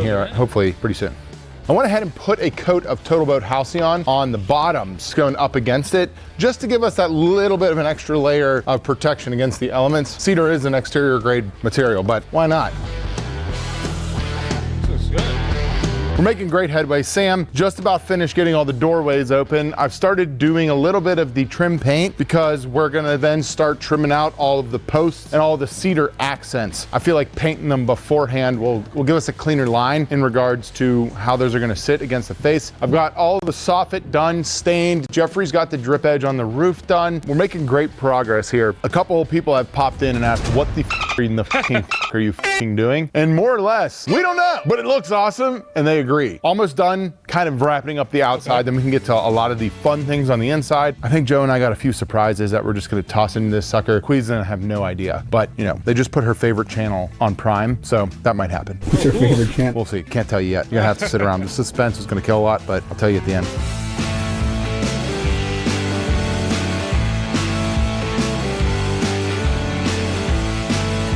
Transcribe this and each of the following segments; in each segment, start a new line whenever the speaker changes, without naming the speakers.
here, hopefully pretty soon. I went ahead and put a coat of Total Boat Halcyon on the bottoms going up against it, just to give us that little bit of an extra layer of protection against the elements. Cedar is an exterior grade material, but why not? We're making great headway. Sam just about finished getting all the doorways open. I've started doing a little bit of the trim paint because we're gonna then start trimming out all of the posts and all the cedar accents. I feel like painting them beforehand will give us a cleaner line in regards to how those are gonna sit against the face. I've got all the soffit done, stained. Jeffrey's got the drip edge on the roof done. We're making great progress here. A couple of people have popped in and asked, what the in the are you doing? And more or less, we don't know, but it looks awesome, and they agree. Almost done, kind of wrapping up the outside, then we can get to a lot of the fun things on the inside. I think Joe and I got a few surprises that we're just gonna toss into this sucker. Quee's gonna have no idea, but you know, they just put her favorite channel on Prime, so that might happen.
What's her favorite channel?
We'll see, can't tell you yet. You're gonna have to sit around. The suspense is gonna kill a lot, but I'll tell you at the end.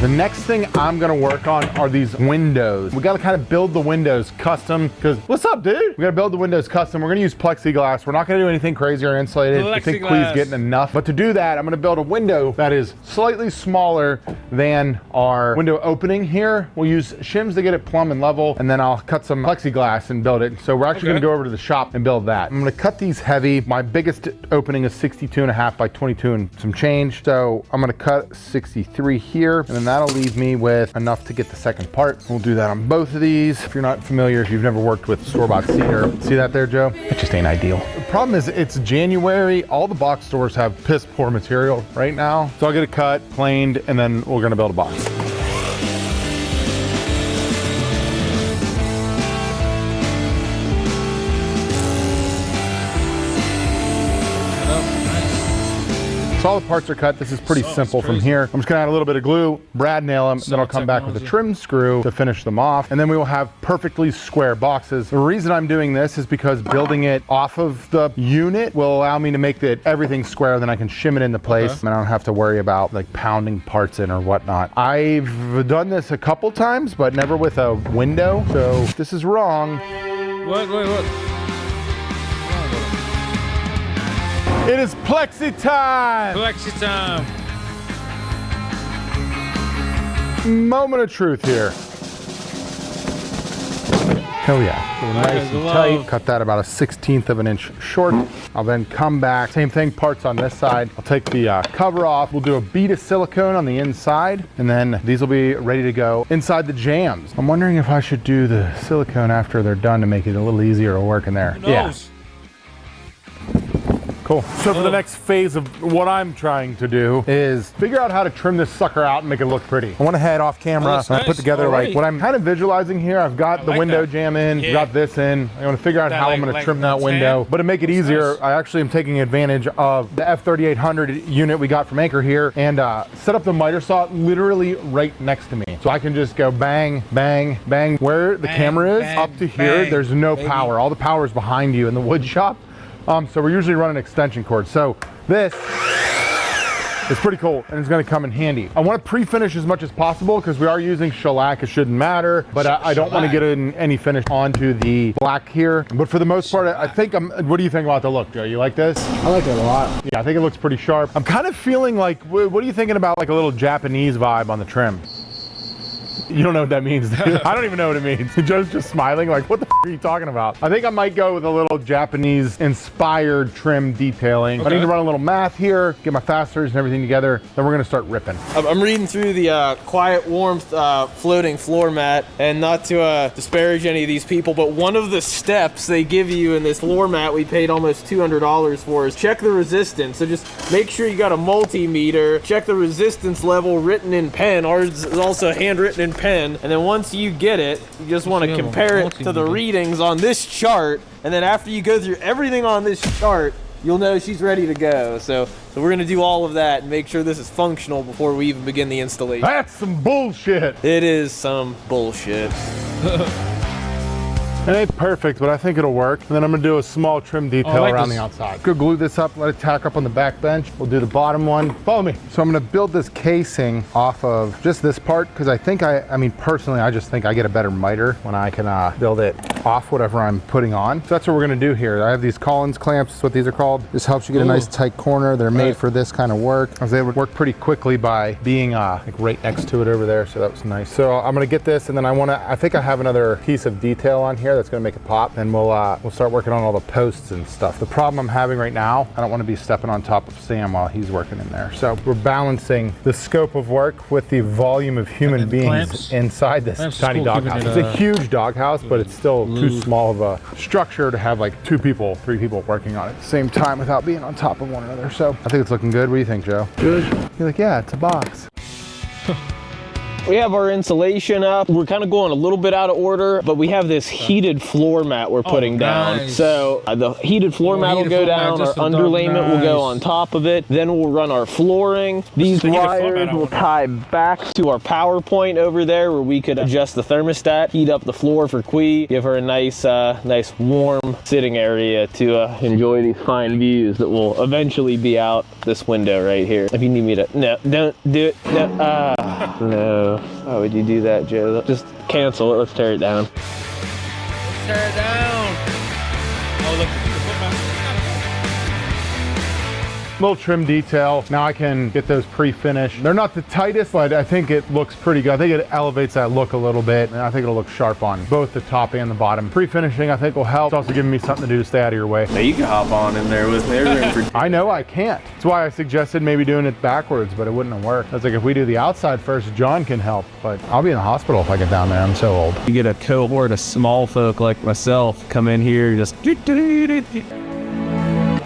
The next thing I'm gonna work on are these windows. We gotta kind of build the windows custom, because what's up, dude? We gotta build the windows custom. We're gonna use plexiglass. We're not gonna do anything crazy or insulated. I think Quee's getting enough. But to do that, I'm gonna build a window that is slightly smaller than our window opening here. We'll use shims to get it plumb and level, and then I'll cut some plexiglass and build it. So we're actually gonna go over to the shop and build that. I'm gonna cut these heavy. My biggest opening is 62.5 by 22 and some change. So I'm gonna cut 63 here, and then that'll leave me with enough to get the second part. We'll do that on both of these. If you're not familiar, if you've never worked with store-bought cedar, see that there, Joe? It just ain't ideal. The problem is it's January. All the box stores have piss poor material right now. So I'll get it cut, planed, and then we're gonna build a box. So all the parts are cut. This is pretty simple from here. I'm just gonna add a little bit of glue, brad nail them, then I'll come back with a trim screw to finish them off. And then we will have perfectly square boxes. The reason I'm doing this is because building it off of the unit will allow me to make everything square, then I can shim it into place and I don't have to worry about like pounding parts in or whatnot. I've done this a couple times, but never with a window. So this is wrong.
What?
It is plexi time!
Plexi time!
Moment of truth here. Hell yeah. So nice and tight. Cut that about a 1/16 of an inch short. I'll then come back. Same thing, parts on this side. I'll take the cover off. We'll do a bead of silicone on the inside, and then these will be ready to go inside the jams. I'm wondering if I should do the silicone after they're done to make it a little easier to work in there. Yeah. Cool. So for the next phase of what I'm trying to do is figure out how to trim this sucker out and make it look pretty. I want to head off camera and I put together like what I'm kind of visualizing here. I've got the window jam in, got this in. I want to figure out how I'm going to trim that window. But to make it easier, I actually am taking advantage of the F3800 unit we got from Anchor here and set up the miter saw literally right next to me. So I can just go bang, bang, bang. Where the camera is up to here, there's no power. All the power is behind you in the wood shop. So we're usually running extension cords. So this is pretty cool and it's gonna come in handy. I wanna pre-finish as much as possible because we are using shellac, it shouldn't matter, but I don't wanna get any finish onto the black here. But for the most part, I think what do you think about the look, Joe? You like this?
I like it a lot.
Yeah, I think it looks pretty sharp. I'm kind of feeling like, what are you thinking about like a little Japanese vibe on the trim? You don't know what that means, dude. I don't even know what it means. Joe's just smiling like, what the f are you talking about? I think I might go with a little Japanese inspired trim detailing. I need to run a little math here, get my fasteners and everything together, then we're gonna start ripping.
I'm reading through the quiet warmth floating floor mat, and not to disparage any of these people, but one of the steps they give you in this floor mat we paid almost $200 for is check the resistance. So just make sure you got a multimeter, check the resistance level written in pen. Ours is also handwritten in pen, and then once you get it, you just want to compare it to the readings on this chart, and then after you go through everything on this chart, you'll know she's ready to go. So we're gonna do all of that and make sure this is functional before we even begin the installation.
That's some bullshit.
It is some bullshit.
It ain't perfect, but I think it'll work. And then I'm gonna do a small trim detail
like
around
this.
the outside. Go glue this up, let it tack up on the back bench. We'll do the bottom one. Follow me. So I'm gonna build this casing off of just this part, because I think I mean, personally, I just think I get a better miter when I can build it off whatever I'm putting on. So that's what we're gonna do here. I have these Collins clamps, that's what these are called. This helps you get a nice tight corner. They're made for this kind of work. I was able to work pretty quickly by being like right next to it over there, so that was nice. So I'm gonna get this, and then I think I have another piece of detail on here that's gonna make it pop, and we'll start working on all the posts and stuff. The problem I'm having right now, I don't want to be stepping on top of Sam while he's working in there. So we're balancing the scope of work with the volume of human beings
clamps?
inside this
Clamps is
tiny
cool,
doghouse.
keeping it,
It's a huge doghouse, but it's still too
loose.
small of a structure to have like 2 people, 3 people working on it at the same time without being on top of one another. So I think it's looking good. What do you think, Joe?
Good.
You're like, yeah, it's a box.
We have our insulation up. We're kind of going a little bit out of order, but we have this heated floor mat we're putting down.
nice.
So the heated floor mat will
heated
go
floor mat,
down, our
just a dog-
underlayment will go
nice.
on top of it. Then we'll run our flooring. These
the heated floor
wires
mat
will
over there.
tie back to our power point over there where we could adjust the thermostat, heat up the floor for Quee, give her a nice warm sitting area to enjoy these fine views that will eventually be out this window right here. If you need me to, no, don't do it, no, no. Why would you do that, Joe? Just cancel it, let's tear it down.
Tear it down. Oh, look.
Little trim detail. Now I can get those pre-finished. They're not the tightest, but I think it looks pretty good. I think it elevates that look a little bit, and I think it'll look sharp on both the top and the bottom. Pre-finishing, I think, will help. It's also giving me something to do to stay out of your way.
Now you can hop on in there with me. There's room for
I know I can't. That's why I suggested maybe doing it backwards, but it wouldn't have worked. I was like, if we do the outside first, John can help, but I'll be in the hospital if I get down there. I'm so old.
You get a cohort of small folk like myself come in here, just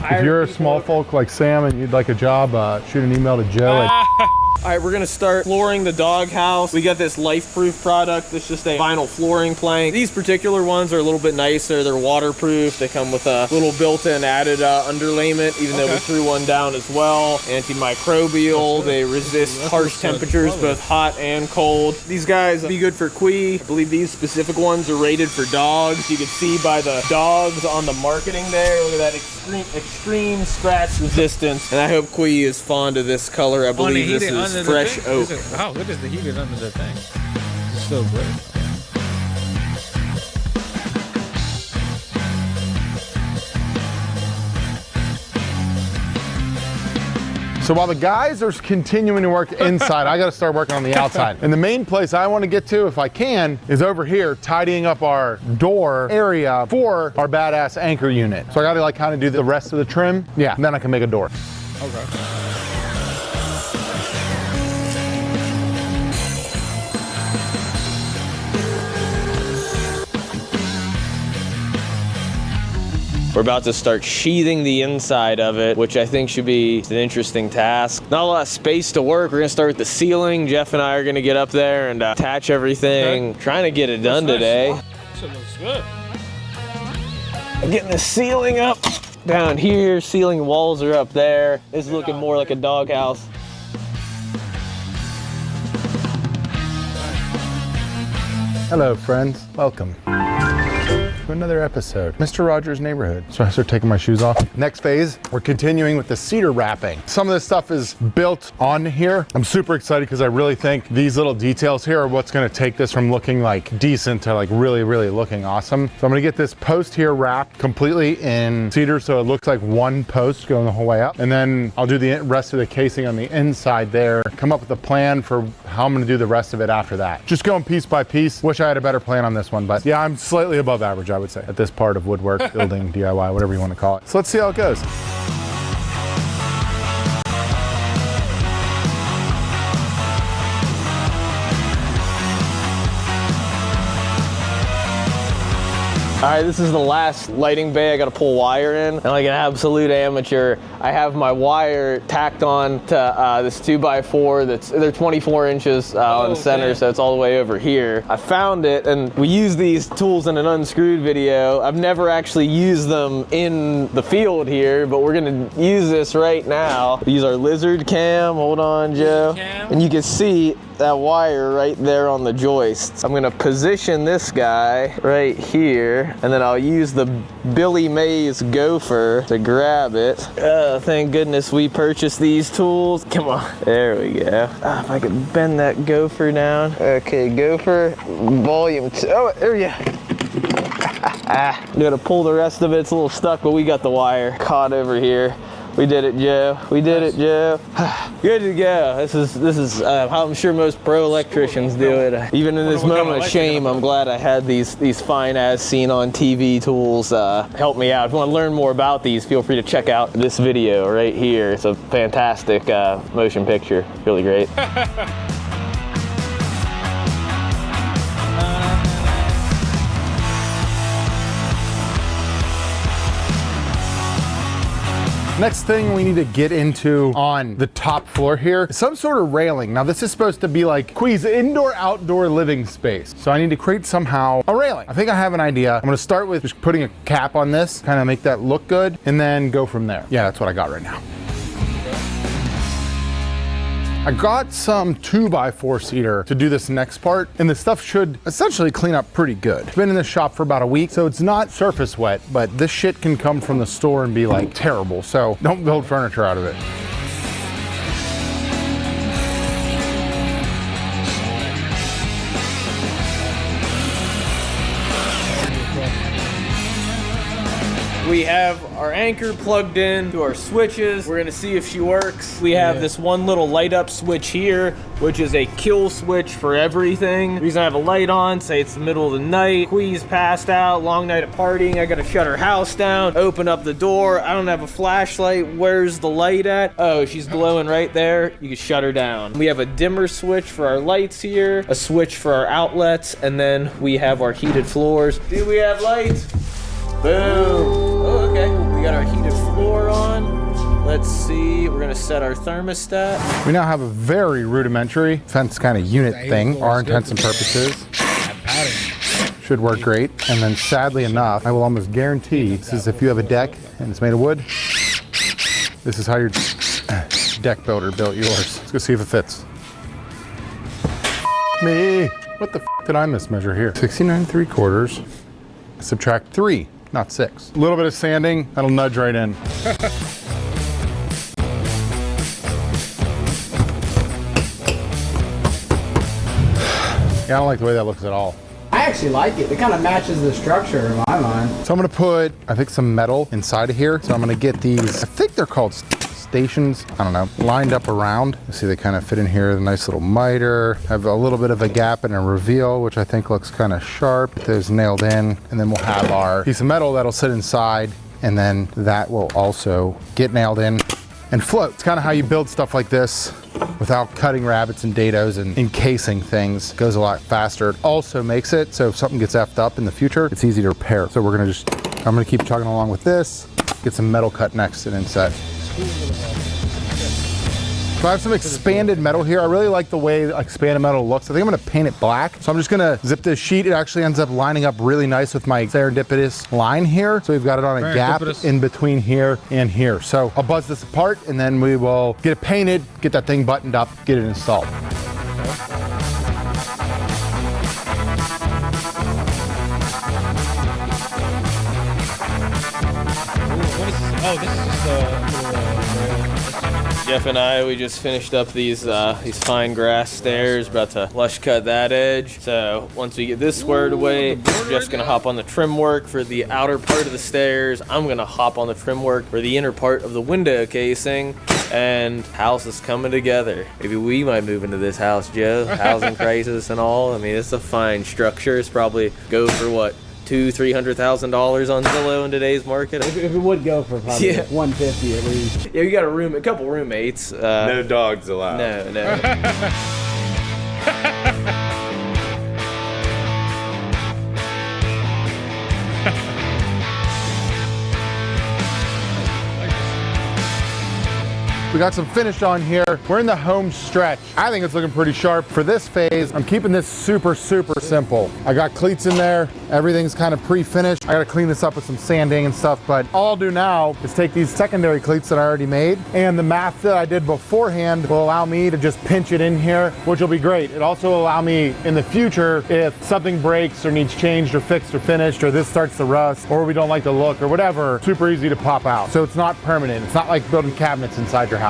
If you're a small folk like Sam and you'd like a job, shoot an email to Joe at
All right, we're gonna start flooring the doghouse. We got this life-proof product. It's just a vinyl flooring plank. These particular ones are a little bit nicer. They're waterproof. They come with a little built-in added underlayment, even though we threw one down as well. Antimicrobial. They resist harsh temperatures, both hot and cold. These guys be good for Quee. I believe these specific ones are rated for dogs. You can see by the dogs on the marketing there. Look at that extreme scratch resistance. And I hope Quee is fond of this color. I believe this is fresh oak.
Wow, look at the heated under the thing. It's so great.
So while the guys are continuing to work inside, I got to start working on the outside. And the main place I want to get to, if I can, is over here, tidying up our door area for our badass anchor unit. So I got to like kind of do the rest of the trim. Yeah, and then I can make a door.
Okay.
We're about to start sheathing the inside of it, which I think should be an interesting task. Not a lot of space to work. We're gonna start with the ceiling. Jeff and I are gonna get up there and attach everything.
Okay.
Trying to get it done today.
This looks good.
Getting the ceiling up down here. Ceiling walls are up there. It's looking more like a doghouse.
Hello, friends. Welcome to another episode, Mr. Rogers' Neighborhood. So I start taking my shoes off. Next phase, we're continuing with the cedar wrapping. Some of this stuff is built on here. I'm super excited because I really think these little details here are what's gonna take this from looking like decent to like really, really looking awesome. So I'm gonna get this post here wrapped completely in cedar so it looks like one post going the whole way up. And then I'll do the rest of the casing on the inside there, come up with a plan for how I'm gonna do the rest of it after that. Just going piece by piece. Wish I had a better plan on this one, but yeah, I'm slightly above average, I would say, at this part of woodwork, building, DIY, whatever you want to call it. So let's see how it goes. All right, this is the last lighting bay. I gotta pull wire in. And like an absolute amateur,
I have my wire tacked on to this 2x4 they're 24 inches on the center, so it's all the way over here. I found it, and we use these tools in an unscrewed video. I've never actually used them in the field here, but we're gonna use this right now. We use our lizard cam. Hold on, Joe. And you can see that wire right there on the joist. I'm gonna position this guy right here, and then I'll use the Billy Mays gopher to grab it. Thank goodness we purchased these tools. Come on, there we go. If I could bend that gopher down. Okay, gopher, volume 2. Oh, there we go. I'm gonna pull the rest of it. It's a little stuck, but we got the wire caught over here. We did it, Joe. We did it, Joe. Good to go. This is how I'm sure most pro electricians do it. Even in this moment of shame, I'm glad I had these fine as seen on TV tools help me out. If you want to learn more about these, feel free to check out this video right here. It's a fantastic motion picture. Really great.
Next thing we need to get into on the top floor here is some sort of railing. Now this is supposed to be like Quee's indoor-outdoor living space. So I need to create somehow a railing. I think I have an idea. I'm gonna start with just putting a cap on this, kind of make that look good, and then go from there. Yeah, that's what I got right now. I got some 2x4 cedar to do this next part, and the stuff should essentially clean up pretty good. It's been in the shop for about a week, so it's not surface wet, but this shit can come from the store and be like terrible, so don't build furniture out of it.
We have our anchor plugged in to our switches. We're gonna see if she works. We have this one little light up switch here, which is a kill switch for everything. The reason I have a light on, say it's the middle of the night, Quee's passed out, long night of partying, I gotta shut her house down, open up the door, I don't have a flashlight, where's the light at? Oh, she's glowing right there, you can shut her down. We have a dimmer switch for our lights here, a switch for our outlets, and then we have our heated floors. Do we have lights? Boom. Oh, okay. We got our heated floor on. Let's see. We're gonna set our thermostat.
We now have a very rudimentary fence kind of unit thing, our intents and purposes. Should work great. And then sadly enough, I will almost guarantee this is if you have a deck and it's made of wood, this is how your deck builder built yours. Let's go see if it fits. Me. What the f did I mismeasure here? 69 3/4. Subtract 3. Not 6. A little bit of sanding, that'll nudge right in. Yeah, I don't like the way that looks at all.
I actually like it. It kind of matches the structure in my mind.
So I'm gonna put, I think, some metal inside of here. So I'm gonna get these, I think they're called stations, I don't know, lined up around. You see they kind of fit in here, a nice little miter. Have a little bit of a gap and a reveal, which I think looks kind of sharp. Get those nailed in, and then we'll have our piece of metal that'll sit inside, and then that will also get nailed in and float. It's kind of how you build stuff like this without cutting rabbits and dados and encasing things. It goes a lot faster. It also makes it so if something gets effed up in the future, it's easy to repair. So we're gonna I'm gonna keep chugging along with this, get some metal cut next and inset. So I have some expanded metal here. I really like the way expanded metal looks. I think I'm gonna paint it black. So I'm just gonna zip this sheet. It actually ends up lining up really nice with my serendipitous line here. So we've got it on a gap in between here and here. So I'll buzz this apart and then we will get it painted, get that thing buttoned up, get it installed.
Oh, this is just a little
Jeff and I, we just finished up these fine grass stairs, about to lush cut that edge. So once we get this squared away, Jeff's gonna hop on the trim work for the outer part of the stairs. I'm gonna hop on the trim work for the inner part of the window casing, and house is coming together. Maybe we might move into this house, Joe. Housing crisis and all. I mean, it's a fine structure. It's probably go for what? $200,000-$300,000 on Zillow in today's market.
If it would go for probably like 150 at least.
Yeah, you got a couple roommates.
No dogs allowed.
No.
We got some finish on here. We're in the home stretch. I think it's looking pretty sharp. For this phase, I'm keeping this super simple. I got cleats in there. Everything's kind of pre-finished. I gotta clean this up with some sanding and stuff, but all I'll do now is take these secondary cleats that I already made, and the math that I did beforehand will allow me to just pinch it in here, which will be great. It also will allow me in the future, if something breaks or needs changed or fixed or finished, or this starts to rust, or we don't like the look or whatever, super easy to pop out. So it's not permanent. It's not like building cabinets inside your house.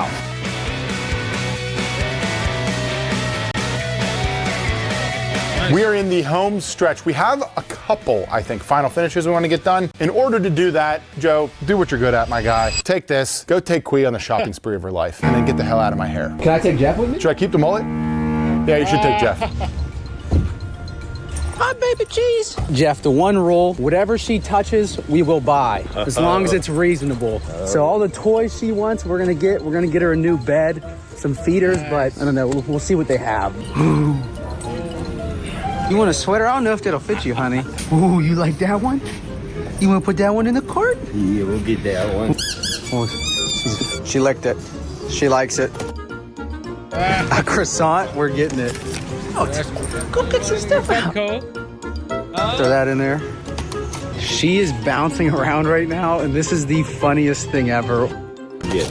We are in the home stretch. We have a couple, I think, final finishes we want to get done. In order to do that, Joe, do what you're good at, my guy. Take this, go take Quee on the shopping spree of her life, and then get the hell out of my hair.
Can I take Jeff with me?
Should I keep the mullet? Yeah, you should take Jeff.
Hi, baby cheese. Jeff, the one rule, whatever she touches, we will buy, as long as it's reasonable. So all the toys she wants, we're gonna get her a new bed, some feeders, but I don't know, we'll see what they have. You want a sweater? I don't know if that'll fit you, honey. Ooh, you like that one? You want to put that one in the cart?
Yeah, we'll get that one.
Oh, she licked it. She likes it. A croissant, we're getting it. Oh, go pick some stuff out. Throw that in there. She is bouncing around right now, and this is the funniest thing ever.
Yeah.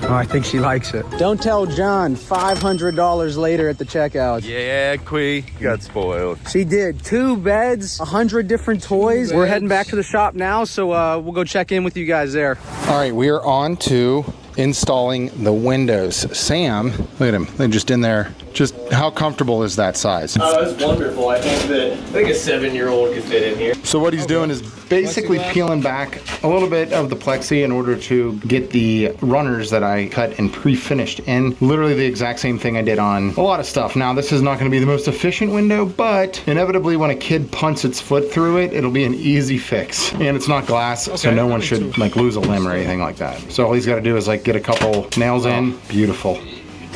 Oh, I think she likes it. Don't tell John. $500 later at the checkout.
Yeah, Quee, got spoiled.
She did. 2 beds, 100 different toys. We're heading back to the shop now, so we'll go check in with you guys there.
All right, we are on to installing the windows. Sam, look at him. They're just in there. Just how comfortable is that size?
Oh, that's wonderful. I think a 7-year-old could fit in here.
So what he's doing is basically peeling back a little bit of the plexi in order to get the runners that I cut and pre-finished in. Literally the exact same thing I did on a lot of stuff. Now this is not going to be the most efficient window, but inevitably when a kid punts its foot through it, it'll be an easy fix. And it's not glass, so no one should like lose a limb or anything like that. So all he's got to do is like get a couple nails in. Beautiful.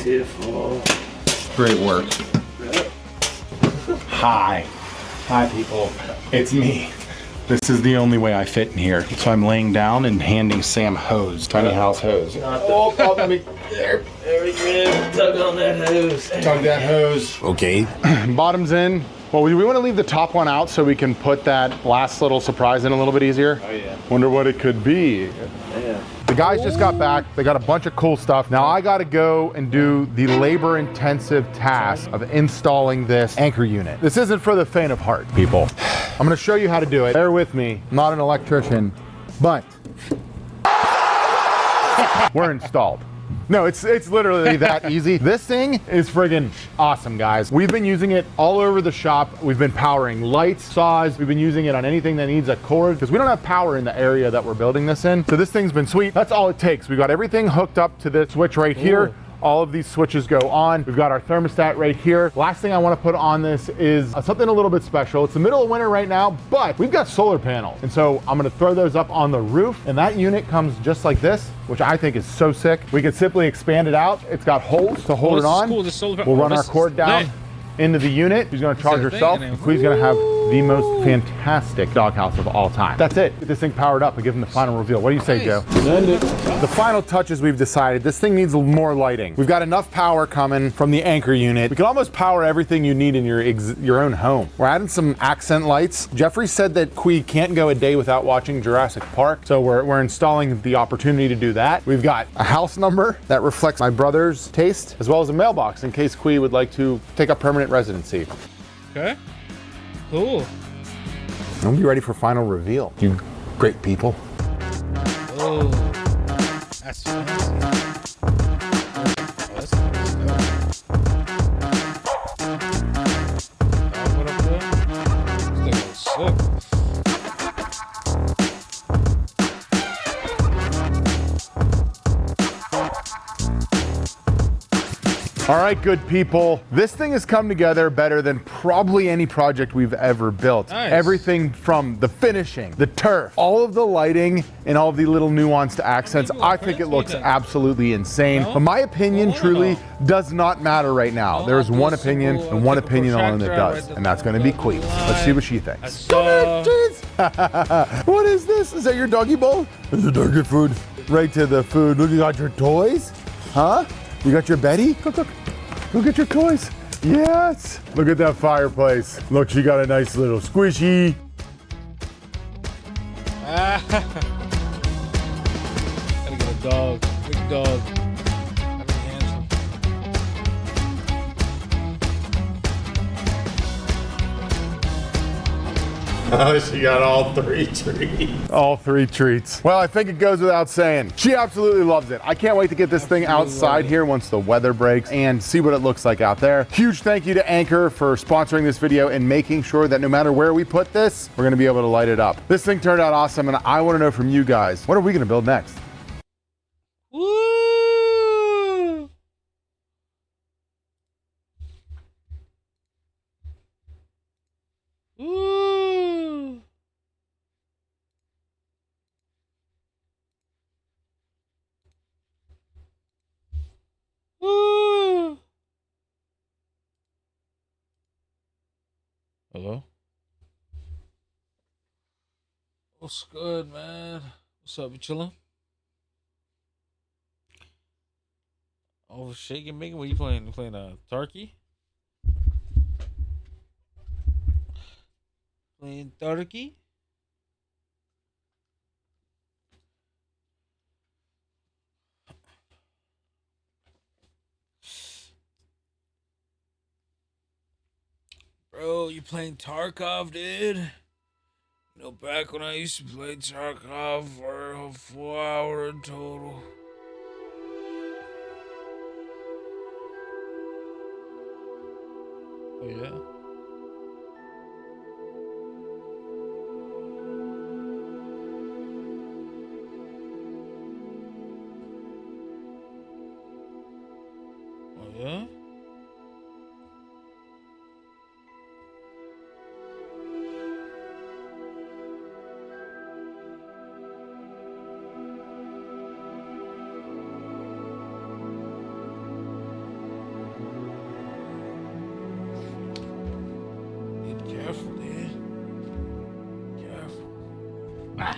Beautiful.
Great work. Hi. Hi, people. It's me. This is the only way I fit in here. So I'm laying down and handing Sam hose, tiny house hose. Let me, there.
There we go. Tug on that hose.
Tug that hose.
Okay.
Bottom's in. Well, we want to leave the top one out so we can put that last little surprise in a little bit easier.
Oh, yeah.
Wonder what it could be.
Yeah.
The guys just got back. They got a bunch of cool stuff. Now I got to go and do the labor-intensive task of installing this anchor unit. This isn't for the faint of heart, people. I'm going to show you how to do it. Bear with me. I'm not an electrician, but we're installed. No, it's literally that easy. This thing is friggin' awesome, guys. We've been using it all over the shop. We've been powering lights, saws. We've been using it on anything that needs a cord because we don't have power in the area that we're building this in. So this thing's been sweet. That's all it takes. We got everything hooked up to this switch right here. Ooh. All of these switches go on. We've got our thermostat right here. Last thing I want to put on this is something a little bit special. It's the middle of winter right now, but we've got solar panels. And so I'm going to throw those up on the roof, and that unit comes just like this, which I think is so sick. We can simply expand it out. It's got holes to hold it on.
Cool. The solar
we'll run our cord down into the unit. She's going to charge herself. And Quee's going to have the most fantastic doghouse of all time. That's it. Get this thing powered up and give them the final reveal. What do you say, Joe? The final touches we've decided, this thing needs more lighting. We've got enough power coming from the anchor unit. We can almost power everything you need in your own home. We're adding some accent lights. Jeffrey said that Quee can't go a day without watching Jurassic Park, so we're installing the opportunity to do that. We've got a house number that reflects my brother's taste, as well as a mailbox in case Quee would like to take up permanent residency.
Okay. Cool.
I'll be ready for final reveal. You great people.
Oh, that's fancy. That's nice. What up there? This thing looks sick.
All right, good people. This thing has come together better than probably any project we've ever built.
Nice.
Everything from the finishing, the turf, all of the lighting, and all of the little nuanced accents. I think it looks absolutely insane. But my opinion truly does not matter right now. There is one opinion and one opinion alone that does, and that's going to be Quee. Let's see what she thinks. Come here, jeez. What is this? Is that your doggy bowl? Is it doggy food? right to the food. Look, you got your toys? Huh? You got your Betty? Go get your toys. Yes. Look at that fireplace. Look, she got a nice little squishy.
Gotta get a dog. Big dog. Gotta be handsome.
Oh, she got all 3 treats. All 3 treats. Well, I think it goes without saying. She absolutely loves it. I can't wait to get this thing outside here once the weather breaks and see what it looks like out there. Huge thank you to Anchor for sponsoring this video and making sure that no matter where we put this, we're gonna be able to light it up. This thing turned out awesome, and I wanna know from you guys, what are we gonna build next?
Woo! Woo! Woo! Hello? What's good, man? What's up? You chilling? Oh, shaking, making. What are you playing? You playing turkey? Playing turkey? Bro, you playing Tarkov, dude? You know, back when I used to play Tarkov for a full hour in total. Oh, yeah? Oh, yeah? Be careful, dude. Careful. Ah.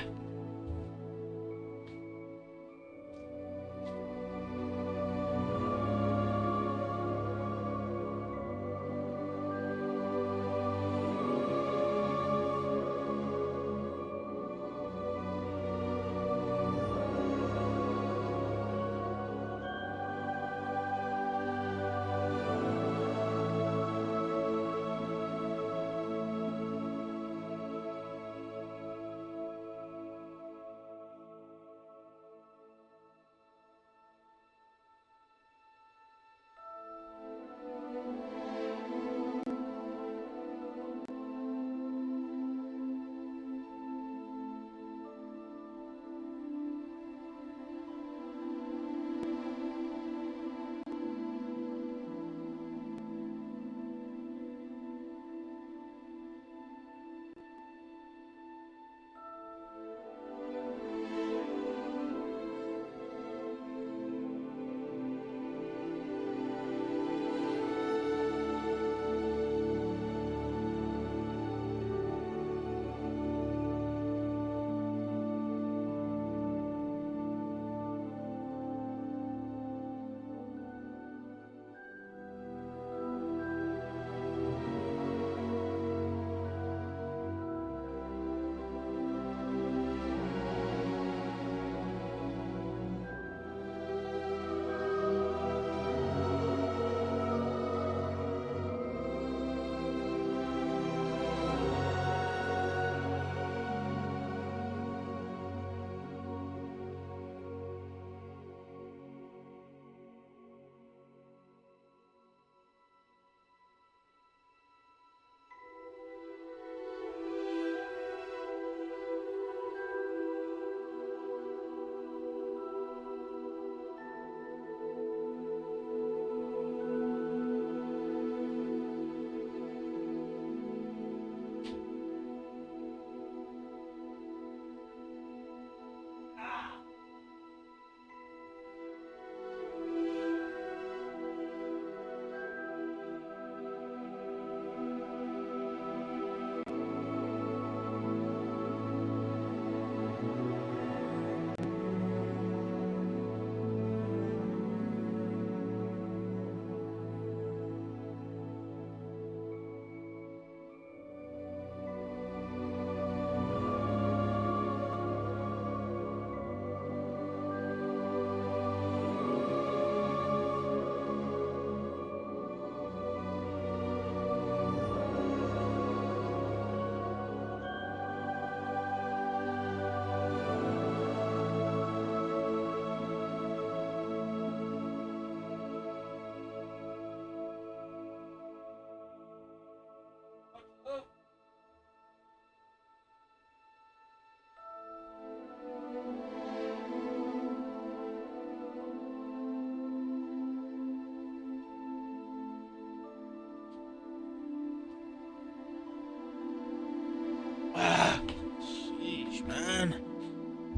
man.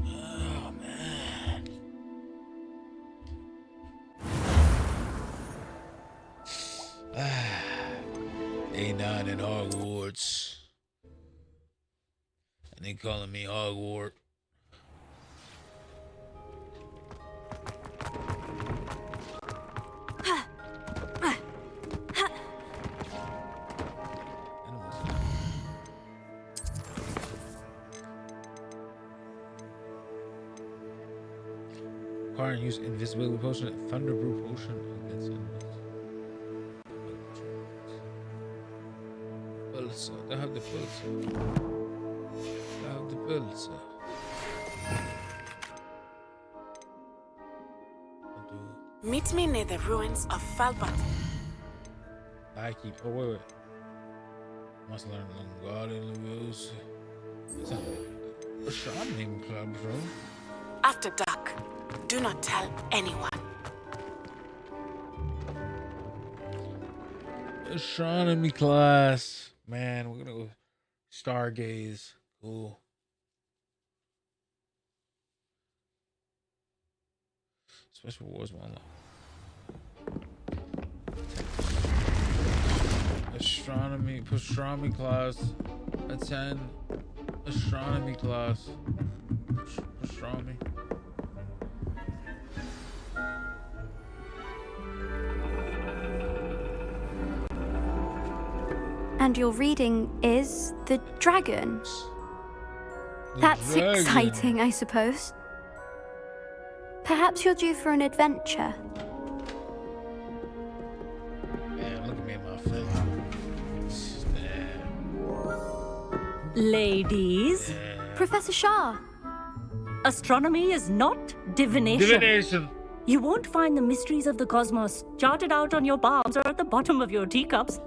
Oh, man. A9 in Hogwarts. And they calling me Hogwarts. Car and use invisibility potion, thunderbrew potion against enemies. Pulse. I have the pulse. I have the pulse.
Meet me near the ruins of Falbot.
I keep. Oh wait. Must learn Garden rules. It's a astronomy club, bro.
After dark, do not tell anyone.
Astronomy class. Man, we're gonna go stargaze. Cool. Special rewards will unlock. Astronomy class. Attend astronomy class. Astronomy.
And your reading is the dragon.
The
That's
dragon.
exciting, I suppose. Perhaps you're due for an adventure.
Man, look at me in my face.
Ladies,
Professor Shah.
astronomy is not divination.
Divination.
You won't find the mysteries of the cosmos charted out on your palms or at the bottom of your teacups.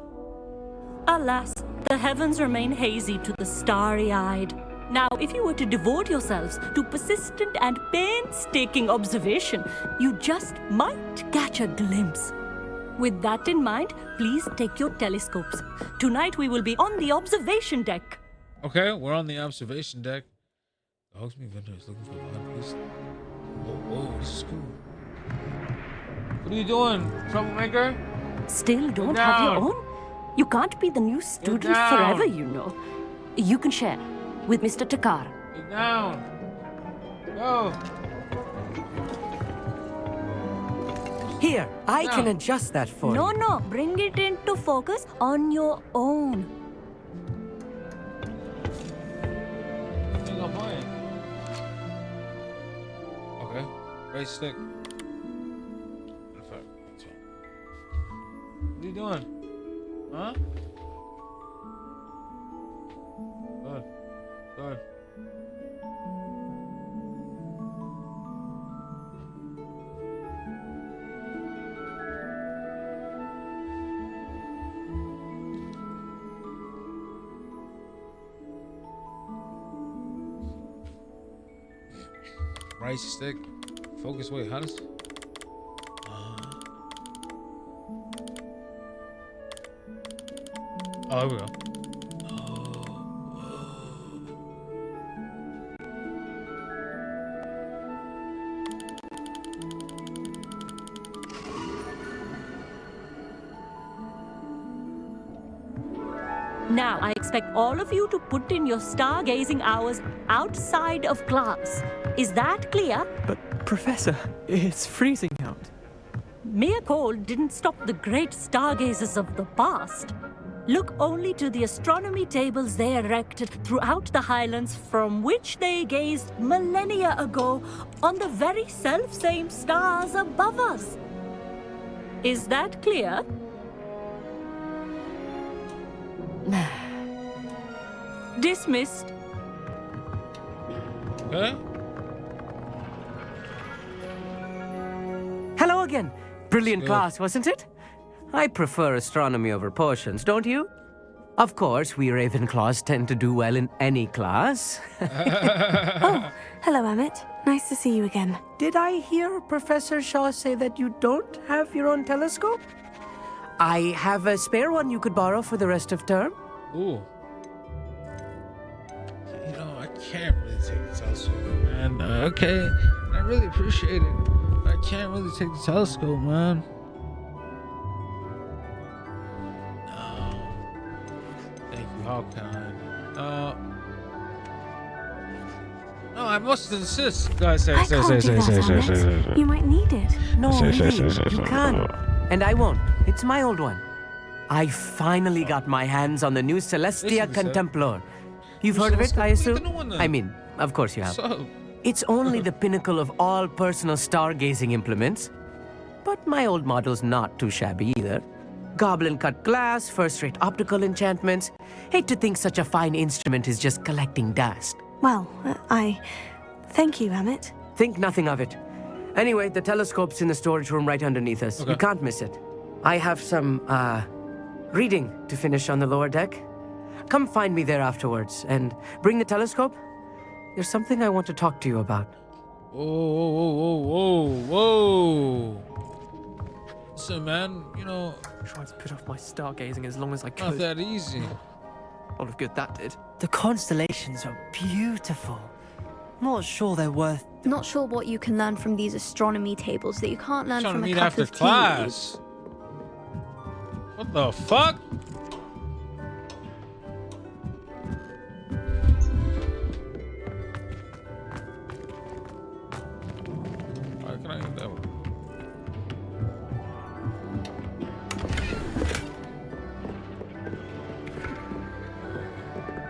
Alas, the heavens remain hazy to the starry-eyed. Now, if you were to devote yourselves to persistent and painstaking observation, you just might catch a glimpse. With that in mind, please take your telescopes. Tonight we will be on the observation deck.
Okay, we're on the observation deck. The Hogsmeade vendor is looking for one piece. Oh, this is cool. What are you doing, troublemaker?
Still don't
Get
have your
down.
own? You can't be the new student
down.
forever, you know. You can share with Mr. Takar.
Get down. Go.
Here, I
No.
can adjust that for
No,
you.
no, bring it into focus on your own.
I think I'm playing. Okay, right stick. What are you doing? Huh? Good. Good. Right stick. Focus. Wait, how does... Oh, here we go.
Now, I expect all of you to put in your stargazing hours outside of class. Is that clear?
But, Professor, it's freezing out.
Mere cold didn't stop the great stargazers of the past. Look only to the astronomy tables they erected throughout the Highlands from which they gazed millennia ago on the very self-same stars above us. Is that clear? Dismissed.
Okay.
Hello again. Brilliant
Good.
class, wasn't it? I prefer astronomy over potions, don't you? Of course, we Ravenclaws tend to do well in any class.
Oh, hello, Emmett. Nice to see you again.
Did I hear Professor Shaw say that you don't have your own telescope? I have a spare one you could borrow for the rest of term.
Ooh. You know, I can't really take the telescope, man. Okay, I really appreciate it. I can't really take the telescope, man. No. Thank you, how kind. No, I must insist. Guys,
I can't do that, Emmett. You might need it.
No, really, you can't. And I won't. It's my old one. I finally got my hands on the new Celestia Contemplar. You've heard of it, I assume? I mean, of course you have.
So,
It's only the pinnacle of all personal stargazing implements. But my old model's not too shabby either. Goblin-cut glass, first-rate optical enchantments. Hate to think such a fine instrument is just collecting dust.
Well, thank you, Emmett.
Think nothing of it. Anyway, the telescope's in the storage room right underneath us.
Okay.
You can't miss it. I have some, reading to finish on the lower deck. Come find me there afterwards, and bring the telescope. There's something I want to talk to you about.
Whoa. Listen, man, you know,
I tried to put off my stargazing as long as I
not
could.
that easy.
A lot of good that did.
The constellations are beautiful. Not sure they're worth...
Not sure what you can learn from these astronomy tables that you can't learn
Trying to
from a
meet
cup
after
of tea.
class. What the fuck? Why can I get that one?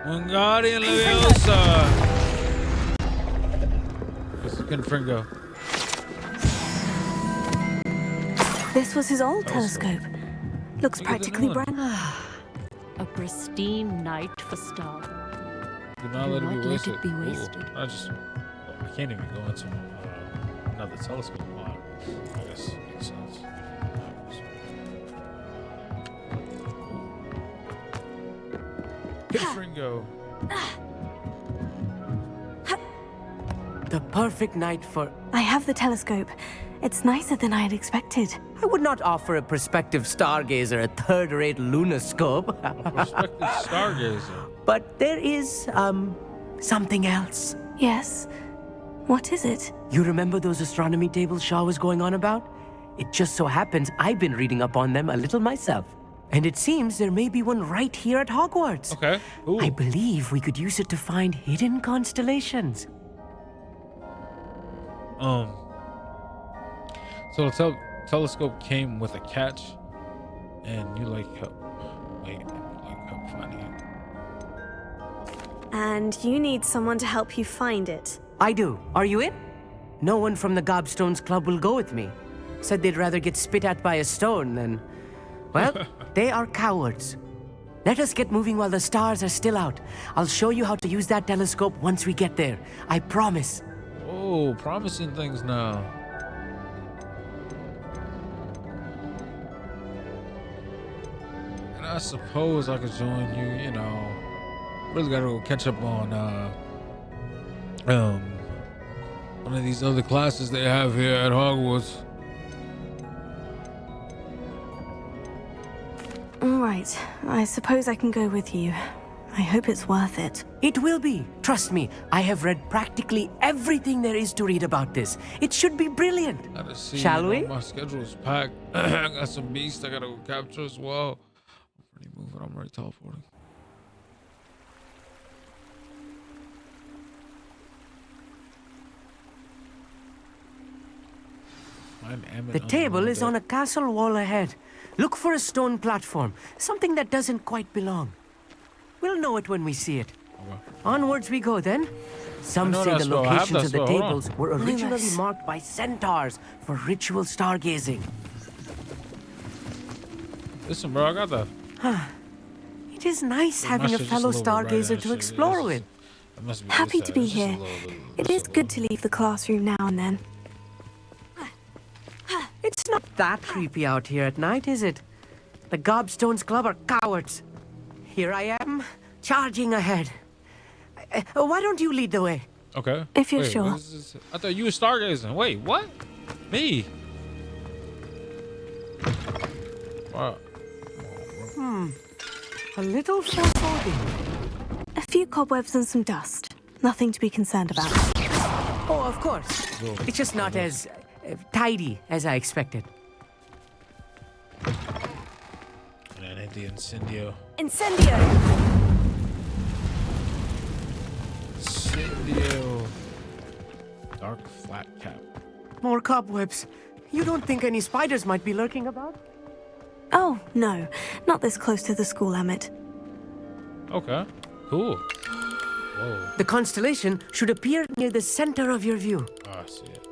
Wingardium Leviosa. What's the Confringo?
This was his old telescope. Looks
Look at the
practically
new one.
brand new.
A pristine night for stars.
Do not let it
Not
be
let
wasted.
it be
Ooh,
wasted.
I can't even go into another telescope. I guess it makes sense. Confringo.
The perfect night for...
I have the telescope. It's nicer than I had expected.
I would not offer a prospective stargazer a third-rate lunoscope.
Prospective stargazer.
But there is, something else.
Yes? What is it?
You remember those astronomy tables Shaw was going on about? It just so happens I've been reading up on them a little myself. And it seems there may be one right here at Hogwarts.
Okay. Ooh.
I believe we could use it to find hidden constellations.
So the telescope came with a catch, and you help finding it.
And you need someone to help you find it.
I do. Are you in? No one from the Gobstones Club will go with me. Said they'd rather get spit at by a stone than... Well, they are cowards. Let us get moving while the stars are still out. I'll show you how to use that telescope once we get there. I promise.
Oh, promising things now. And I suppose I could join you, you know. Really gotta go catch up on one of these other classes they have here at Hogwarts.
All right. I suppose I can go with you. I hope it's worth it.
It will be. Trust me, I have read practically everything there is to read about this. It should be brilliant.
Gotta see,
Shall we?
My schedule's packed. I got some beasts I gotta go capture as well. I'm pretty moving. I'm already teleporting.
The table is on a castle wall ahead. Look for a stone platform, something that doesn't quite belong. We'll know it when we see it.
Okay.
Onwards we go then. Some say the locations of the tables were originally marked by centaurs for ritual stargazing.
Listen, bro, I got that.
It is nice having a fellow stargazer to explore with.
Happy to be here. It is good to leave the classroom now and then.
It's not that creepy out here at night, is it? The Gobstones Club are cowards. Here I am, charging ahead. Why don't you lead the way?
Okay.
If you're
Wait,
sure.
what is this? I thought you were stargazing. Wait, what? Me? Wow.
A little foreboding.
A few cobwebs and some dust. Nothing to be concerned about.
Oh, of course. It's just not as tidy as I expected.
And I hit the incendio.
Incendio!
Incendio. Dark flat cap.
More cobwebs. You don't think any spiders might be lurking about?
Oh, no. Not this close to the school, Emmett.
Okay. Cool. Whoa.
The constellation should appear near the center of your view.
Oh, I see it.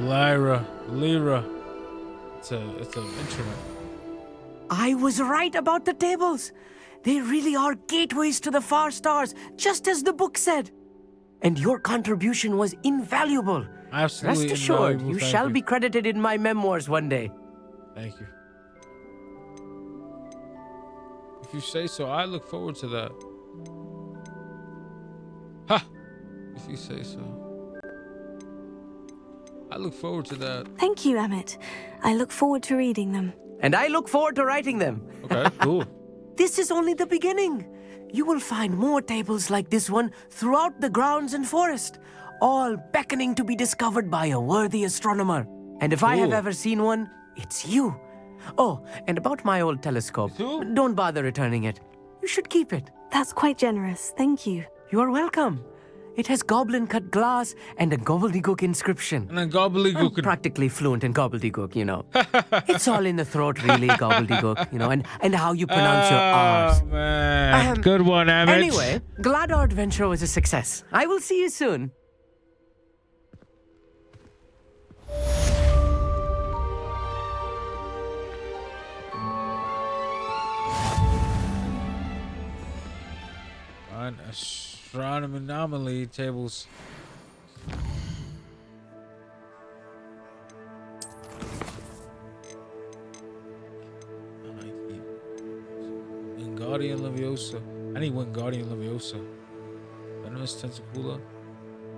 Lyra. It's an instrument.
I was right about the tables. They really are gateways to the far stars, just as the book said. And your contribution was invaluable.
Absolutely.
Rest assured,
invaluable.
you
Thank
shall
you.
be credited in my memoirs one day.
Thank you. If you say so, I look forward to that. Ha! If you say so. I look forward to that.
Thank you, Emmett. I look forward to reading them.
And I look forward to writing them.
Okay, cool.
This is only the beginning. You will find more tables like this one throughout the grounds and forest, all beckoning to be discovered by a worthy astronomer. And if I have ever seen one, it's you. Oh, and about my old telescope, don't bother returning it. You should keep it.
That's quite generous. Thank you.
You are welcome. It has goblin-cut glass and a gobbledygook inscription.
And a gobbledygook.
I'm practically fluent in gobbledygook, you know. It's all in the throat, really, gobbledygook, you know, and how you pronounce your R's.
Man. Good one, Emmett.
Anyway, glad our adventure was a success. I will see you soon.
On astronomy anomaly tables. Wingardium Leviosa. I need Wingardium Leviosa. Venomous Tentacula.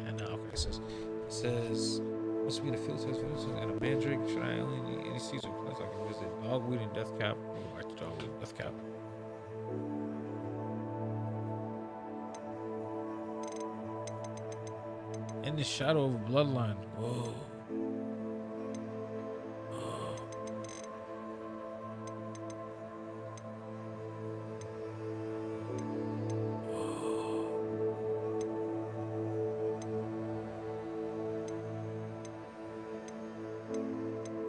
And okay, it says must be the field test and a mandrake. Should I only need any seeds or plants I can visit? Dogweed and death cap. I'll go back to dogweed and death cap. In the shadow of a bloodline. Whoa.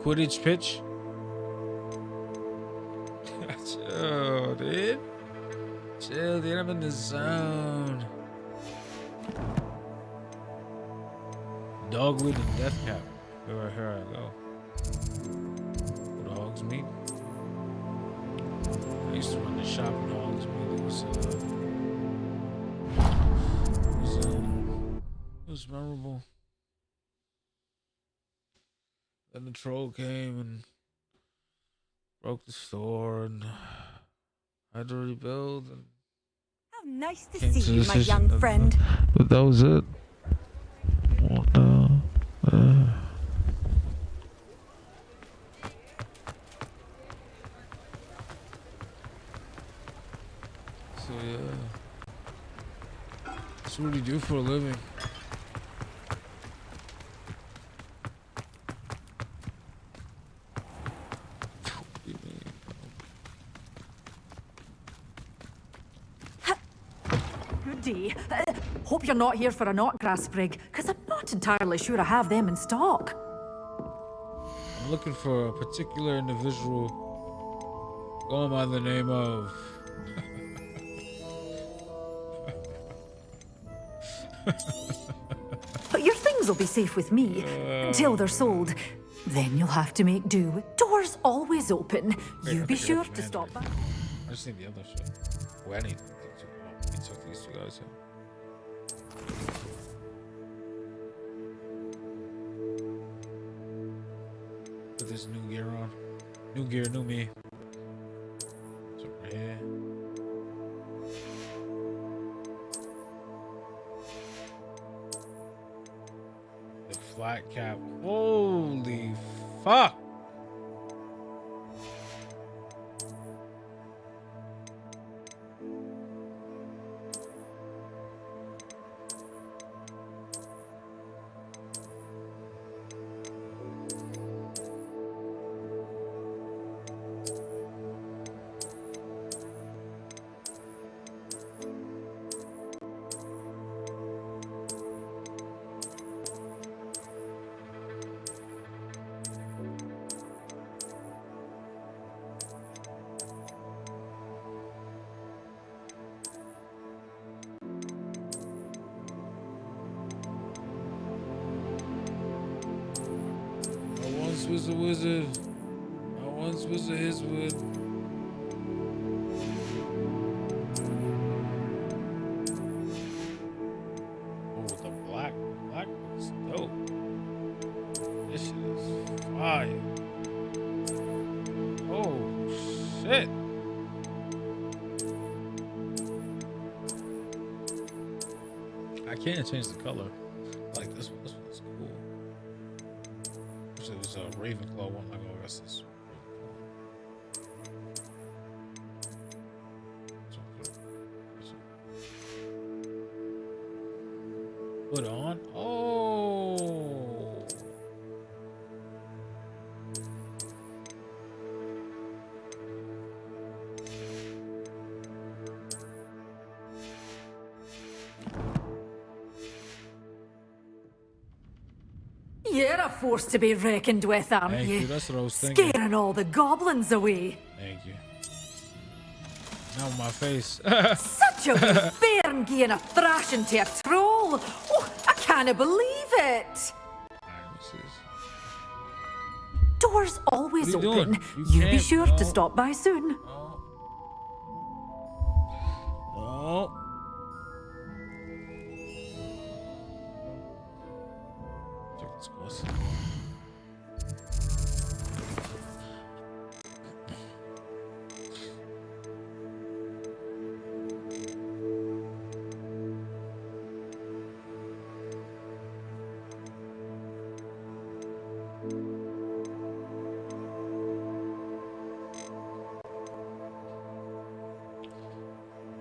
Quidditch pitch. Chill, dude. Chill, dude. I'm in the zone. Dogwood and death cap. Here I go. Go to Hogsmeade. I used to run the shop in Hogsmeade. It was memorable. Then the troll came and broke the store, and I had to rebuild. And
how nice to see you, my young friend.
But that was it. What the? So yeah. So what do you do for a living?
Goody. Hope you're not here for a knotgrass sprig, because I'm not entirely sure I have them in stock.
I'm looking for a particular individual going by the name of
But your things will be safe with me until they're sold. Then you'll have to make do. Doors always open. You be sure to stop by.
I just need the other shit. Well, I need to talk to these two guys. Put this new gear on. New gear, new me. It's over here. The flat cap. Holy fuck. a wizard. I once was a his wood. Oh, the black is dope. This shit is fire. Oh shit. I can't change the color. Like this one. This one's cool. This was a Ravenclaw one. I go, I guess this. Put on. Oh.
You're a force to be reckoned with, aren't
Thank
you?
you. That's what I was thinking.
Scaring all the goblins away.
Thank you. Now my face.
Such a wee bairn giving a thrashing to a troll. Oh, I can't believe it. Doors always
What are you
open.
doing?
You be
can't-
sure
no.
to stop by soon.
No. Check this close.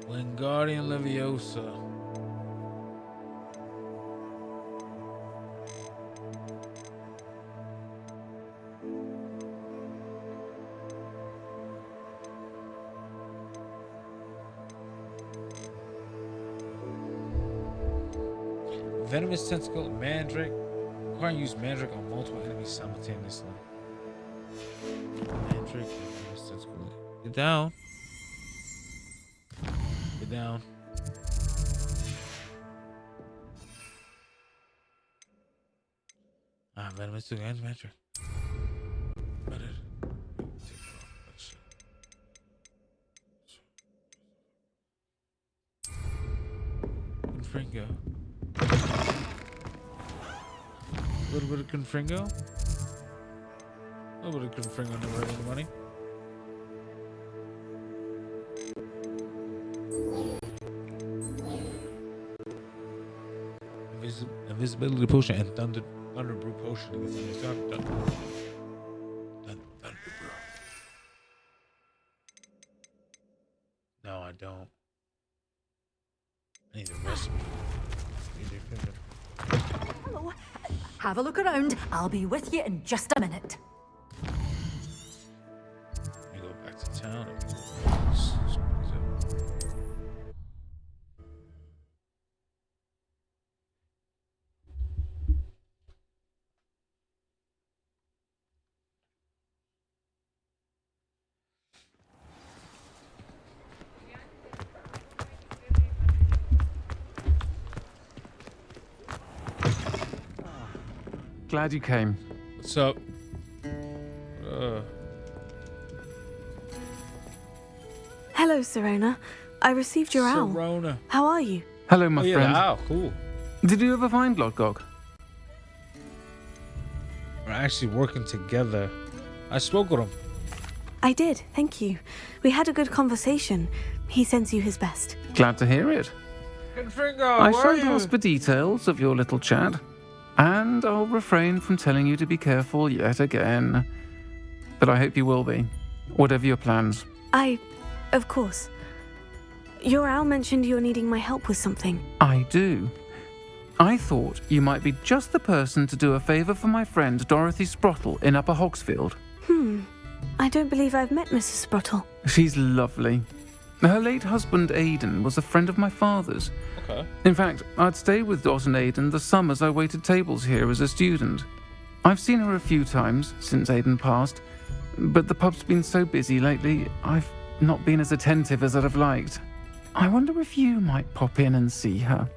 Wingardium Leviosa. Venomous Tentacle, Mandrake. Require use Mandrake on multiple enemies simultaneously. Mandrake, Venomous Tentacle. Get down. Get down. Venomous Tentacle and Mandrake. Got it. Confringo. A little bit of Confringo. A little bit of Confringo, never hurt anybody. Invisibility potion and thunder brew potion against enemies. Thunder brew. No, I don't. I need the recipe.
Hello. Have a look around. I'll be with you in just a minute.
Let me go back to town.
Glad you came.
What's up?
Hello, Serona. I received your owl.
Serona.
How are you?
Hello, my
yeah,
friend.
Wow, cool.
Did you ever find Lodgog?
We're actually working together. I spoke with him.
I did, thank you. We had a good conversation. He sends you his best.
Glad to hear it.
Confringo,
I
where are
shan't
you?
ask for details of your little chat, and I'll refrain from telling you to be careful yet again. But I hope you will be, whatever your plans.
Of course. Your owl mentioned you're needing my help with something.
I do. I thought you might be just the person to do a favour for my friend Dorothy Sprottle in Upper Hogsfield.
I don't believe I've met Mrs. Sprottle.
She's lovely. Her late husband Aidan was a friend of my father's.
Okay.
In fact, I'd stayed with Dot and Aidan the summers I waited tables here as a student. I've seen her a few times since Aidan passed, but the pub's been so busy lately, I've not been as attentive as I'd have liked. I wonder if you might pop in and see her.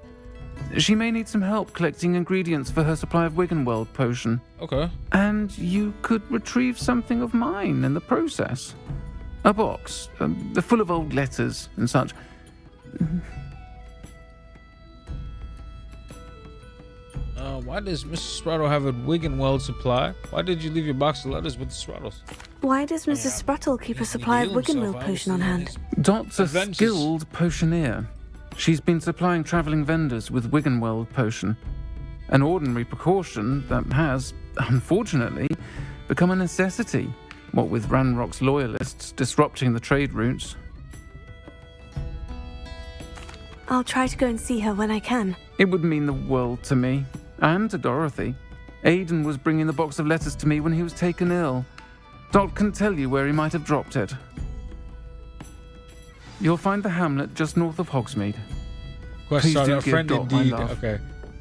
She may need some help collecting ingredients for her supply of Wiggenweld potion.
Okay.
And you could retrieve something of mine in the process. A box, full of old letters and such.
Why does Mr. Sprottle have a Wiggenweld supply? Why did you leave your box of letters with the Sprottles?
Why does Mrs. Sprottle keep a supply of Wiggenweld potion on hand?
Dot's a skilled potioneer. She's been supplying travelling vendors with Wiggenweld potion. An ordinary precaution that has, unfortunately, become a necessity, what with Ranrock's loyalists disrupting the trade routes.
I'll try to go and see her when I can.
It would mean the world to me, and to Dorothy. Aidan was bringing the box of letters to me when he was taken ill. Dot can tell you where he might have dropped it. You'll find the hamlet just north of Hogsmeade.
Question,
Please do
a
give
friend
Dot my
indeed.
love.
Okay.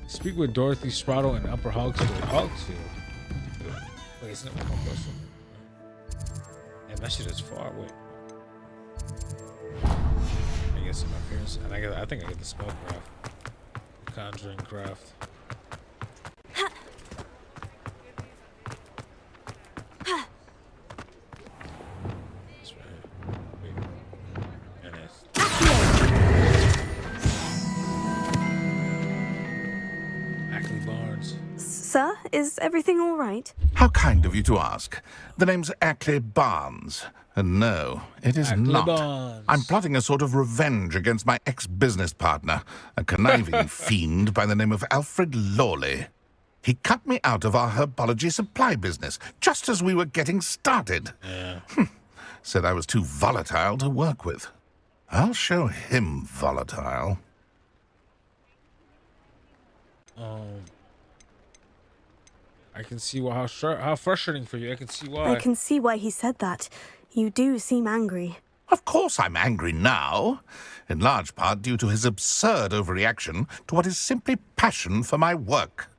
Speak with Dorothy Sprottle in Upper Hogsfield. Wait, isn't it one more question? And that shit is far. Wait. I guess my parents, and I think I get the spellcraft, the conjuring craft. That's right. Wait. And Ackley Barnes.
Sir, is everything all right?
How kind of you to ask. The name's Ackley Barnes. And no, it is
Ackley
not.
Barnes.
I'm plotting a sort of revenge against my ex-business partner, a conniving fiend by the name of Alfred Lawley. He cut me out of our herbology supply business just as we were getting started.
Yeah.
Said I was too volatile to work with. I'll show him volatile.
I can see how frustrating for you. I can see why.
I can see why he said that. You do seem angry.
Of course I'm angry now, in large part due to his absurd overreaction to what is simply passion for my work.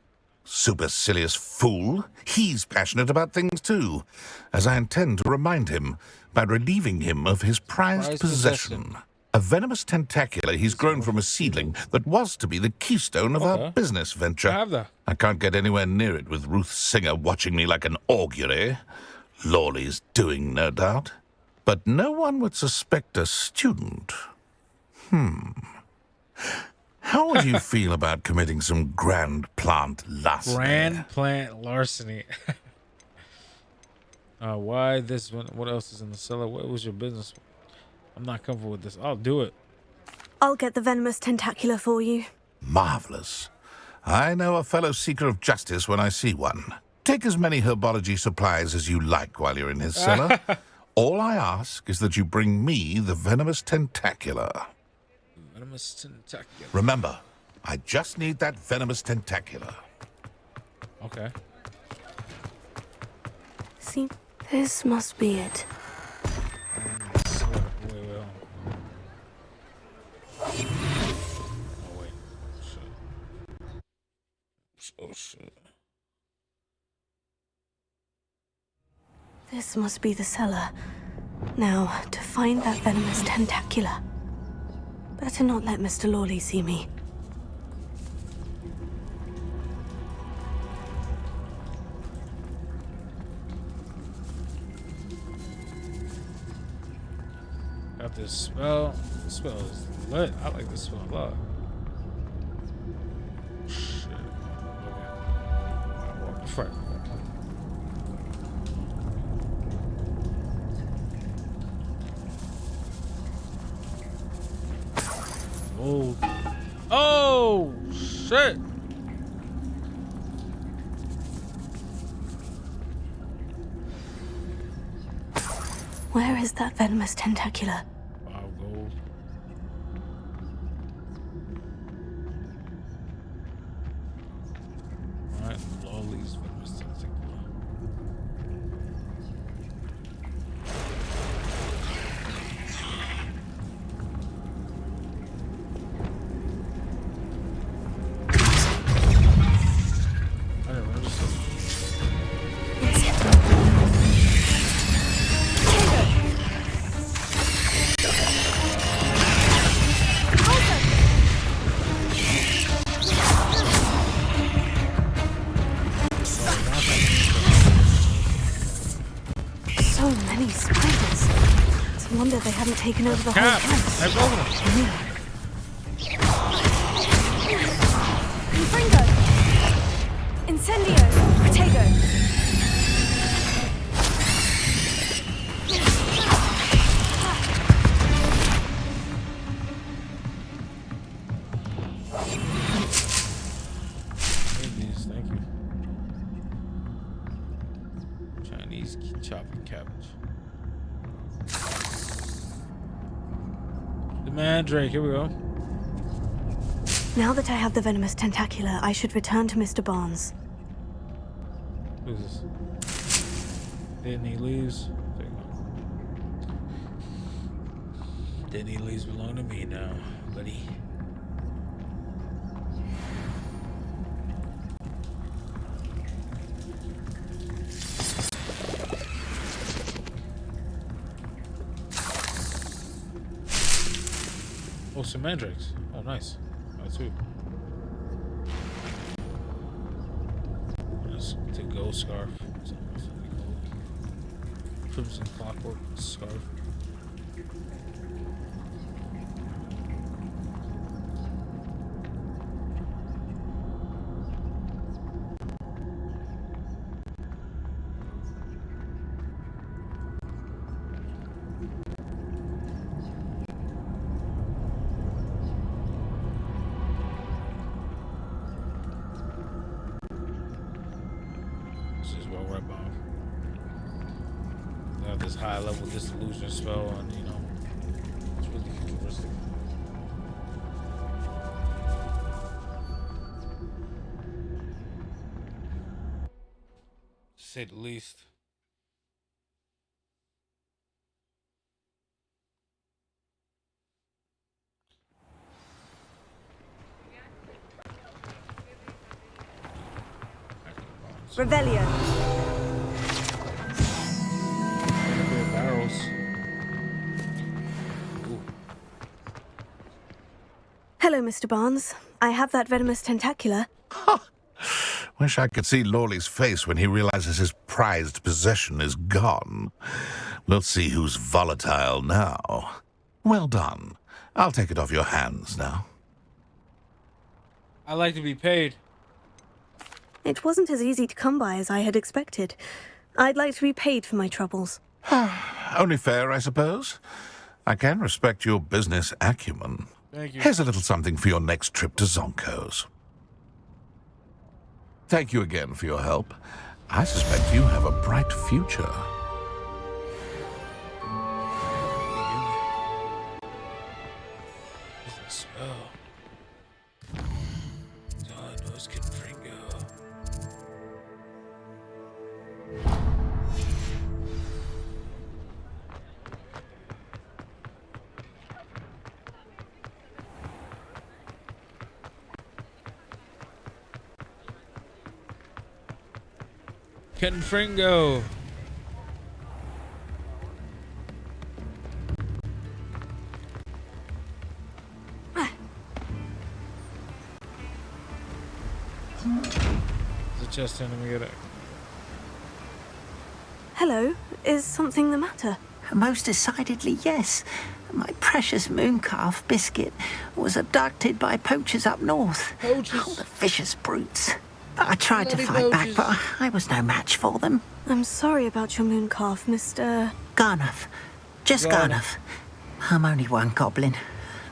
Supercilious fool, he's passionate about things too, as I intend to remind him by relieving him of his prized possession. A venomous tentacula he's grown from a seedling that was to be the keystone of our business venture. I can't get anywhere near it with Ruth Singer watching me like an augury. Lawley's doing, no doubt. But no one would suspect a student. How would you feel about committing some grand plant larceny?
Grand plant larceny. Why this one? What else is in the cellar? What was your business? I'm not comfortable with this. I'll do it.
I'll get the venomous tentacula for you.
Marvelous. I know a fellow seeker of justice when I see one. Take as many herbology supplies as you like while you're in his cellar. All I ask is that you bring me the venomous tentacula.
Venomous tentacula.
Remember, I just need that venomous tentacula.
Okay.
See, this must be it.
Oh shit.
This must be the cellar. Now, to find that venomous tentacula. Better not let Mr. Lawley see me.
Got this spell. The spell is lit. I like this spell a lot. Shit. Okay. Fuck. Oh. Oh shit.
Where is that venomous tentacula?
Wow, gold. Alright, Lawley's venomous tentacula. I didn't register.
these spiders. It's a wonder they haven't taken over the whole house.
Confringo! Incendio! Protego!
Thank you. Chinese chopping cabbage. The mandrake, here we go.
Now that I have the venomous tentacula, I should return to Mr. Barnes.
Who's this? Disney leaves. Disney leaves belong to me now, buddy. Oh, some mandrakes. Oh, nice. Oh, too. Let's take gold scarf. Crimson clockwork scarf. This high level disillusion spell, and you know, it's really futuristic. To say the least.
Revelio.
Barrels.
Hello, Mr. Barnes. I have that venomous tentacula.
Wish I could see Lawley's face when he realizes his prized possession is gone. We'll see who's volatile now. Well done. I'll take it off your hands now.
I like to be paid.
It wasn't as easy to come by as I had expected. I'd like to be paid for my troubles.
Only fair, I suppose. I can respect your business acumen.
Thank you.
Here's a little something for your next trip to Zonko's. Thank you again for your help. I suspect you have a bright future.
Confringo. The chest in, let me get it.
Hello, is something the matter?
Most decidedly, yes. My precious mooncalf biscuit was abducted by poachers up north.
Poachers?
Oh, the vicious brutes. I tried to fight back, but I was no match for them.
I'm sorry about your mooncalf, Mr.
Garnuff. Just Garnuff. I'm only one goblin.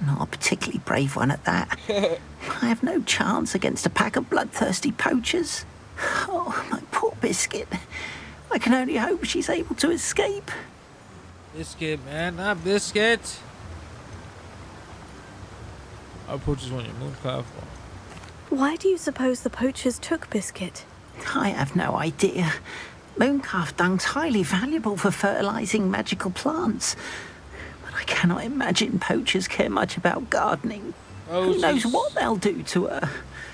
Not a particularly brave one at that. I have no chance against a pack of bloodthirsty poachers. Oh, my poor biscuit. I can only hope she's able to escape.
Biscuit, man, not biscuit. Our poachers want your mooncalf.
Why do you suppose the poachers took Biscuit?
I have no idea. Mooncalf dung's highly valuable for fertilizing magical plants. But I cannot imagine poachers care much about gardening. Who knows what they'll do to her?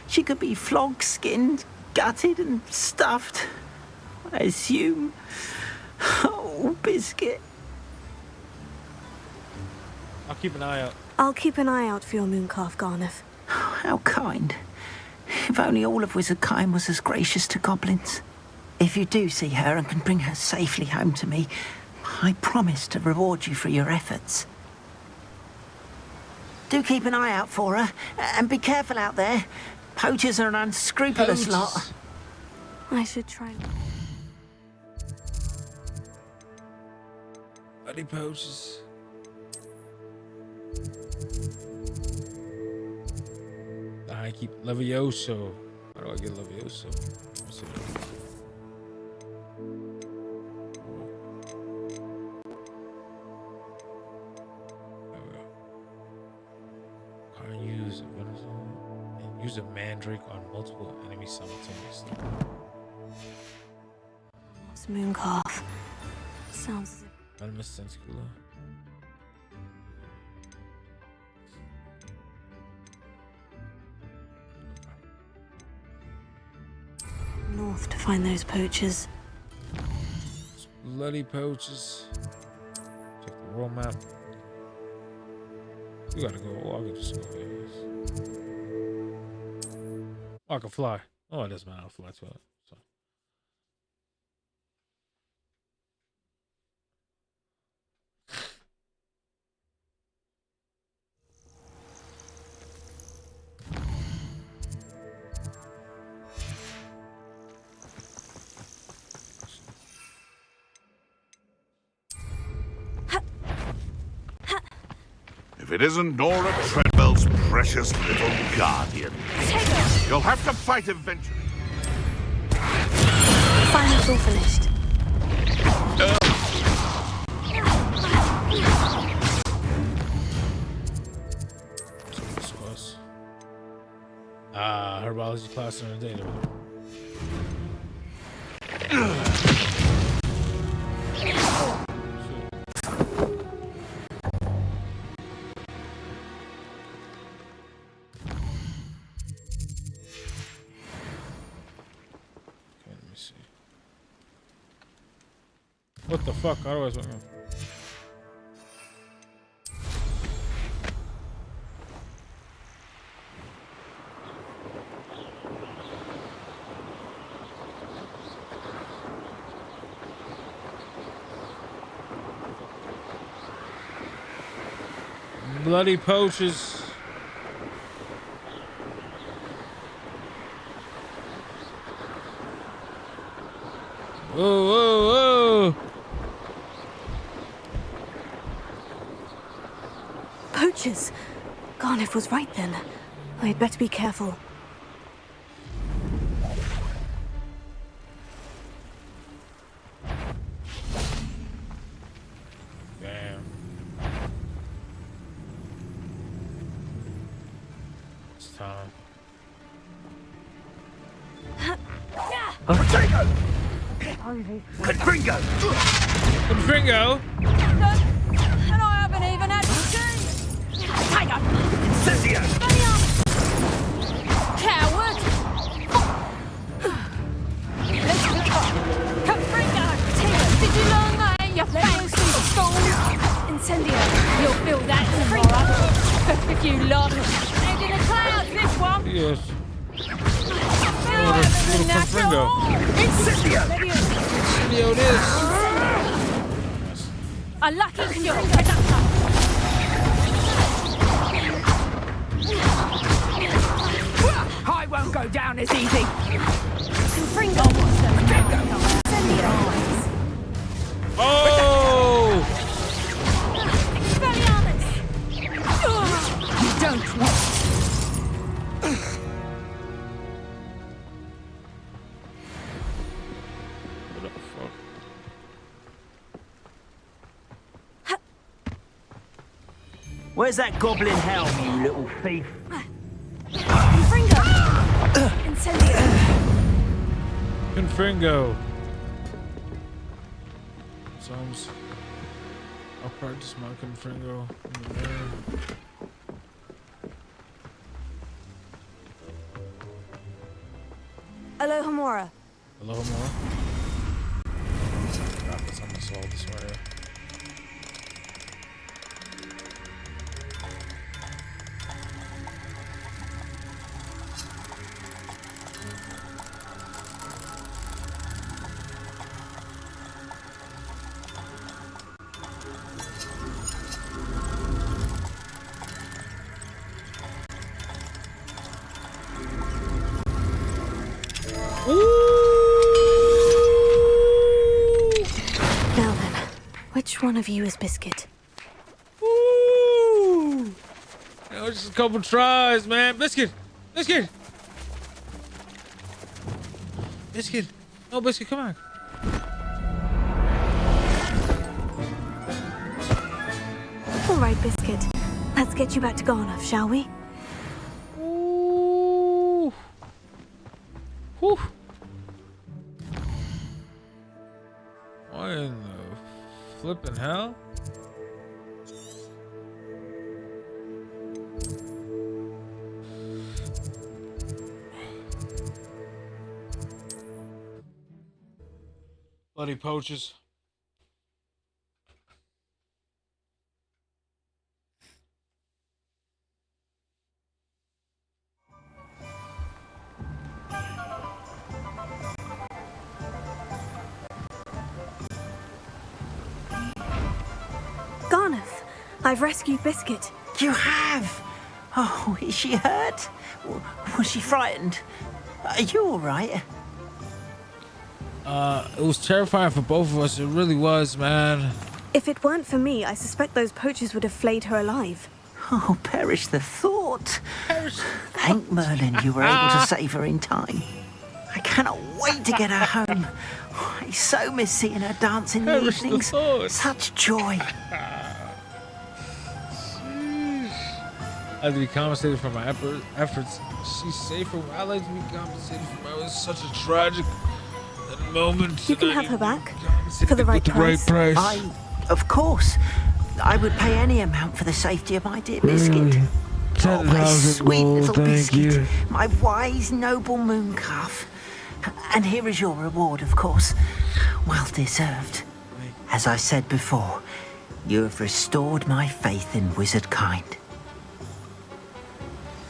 She could be flogged, skinned, gutted and stuffed. I assume. Oh, Biscuit.
I'll keep an eye out.
I'll keep an eye out for your mooncalf, Garnuff.
How kind. If only all of Wizardkind was as gracious to goblins. If you do see her and can bring her safely home to me, I promise to reward you for your efforts. Do keep an eye out for her, and be careful out there. Poachers are an unscrupulous lot.
I should try.
Bloody poachers. I keep Levioso. How do I get Levioso? Let's see. Use a mandrake on multiple enemies simultaneously.
It's Mooncalf. Sounds as if...
Venomous Tentacula.
North to find those poachers.
Bloody poachers. Check the world map. We gotta go. Oh, I can just go here. Oh, I can fly. Oh, it doesn't matter. I'll fly to it. So.
If it isn't Nora Treadwell's precious little guardian. You'll have to fight eventually.
Fine, it's all finished.
Herbology class in a day. What the fuck? How do I swing? Bloody poachers. Whoa, whoa, whoa.
Poachers! Garniff was right then. I'd better be careful.
Damn. It's time.
Confringo!
Confringo?
And I haven't even had to see. Take up!
Incendio!
Coward! Let's go! Confringo! Did you learn that in your fancy school? Incendio! You'll feel that tomorrow. If you love it. And in the clouds, this one!
Yes.
Confringo!
Incendio!
Incendio it is!
A lucky cure production!
I won't go down as easy.
Confringo wants them. Incendio!
Oh!
Expelliarmus!
You don't want...
What the fuck?
Where's that goblin helm, you little thief?
Confringo! Incendio!
Confringo. Sounds. I'll practice my Confringo.
Aloha Mora.
Hello, more. God, that's how I'm gonna solve this right here.
Which one of you is Biscuit?
Ooh. Just a couple tries, man. Biscuit. Biscuit. Biscuit. No, Biscuit, come on.
All right, Biscuit. Let's get you back to Garnoff, shall we?
Ooh. Whew. What in the flipping hell? Bloody poachers.
Garnoff, I've rescued Biscuit.
You have? Oh, is she hurt? Was she frightened? Are you all right?
It was terrifying for both of us. It really was, man.
If it weren't for me, I suspect those poachers would have flayed her alive.
Oh, perish the thought. Thank Merlin you were able to save her in time. I cannot wait to get her home. I so miss seeing her dance in the evenings. Such joy.
I have to be compensated for my efforts. She's safer. I like to be compensated for my. It was such a tragic moment.
You can have her back for the right price.
Of course. I would pay any amount for the safety of my dear Biscuit. Oh, my sweet little Biscuit. My wise, noble moon calf. And here is your reward, of course. Well deserved. As I said before, you have restored my faith in wizard kind.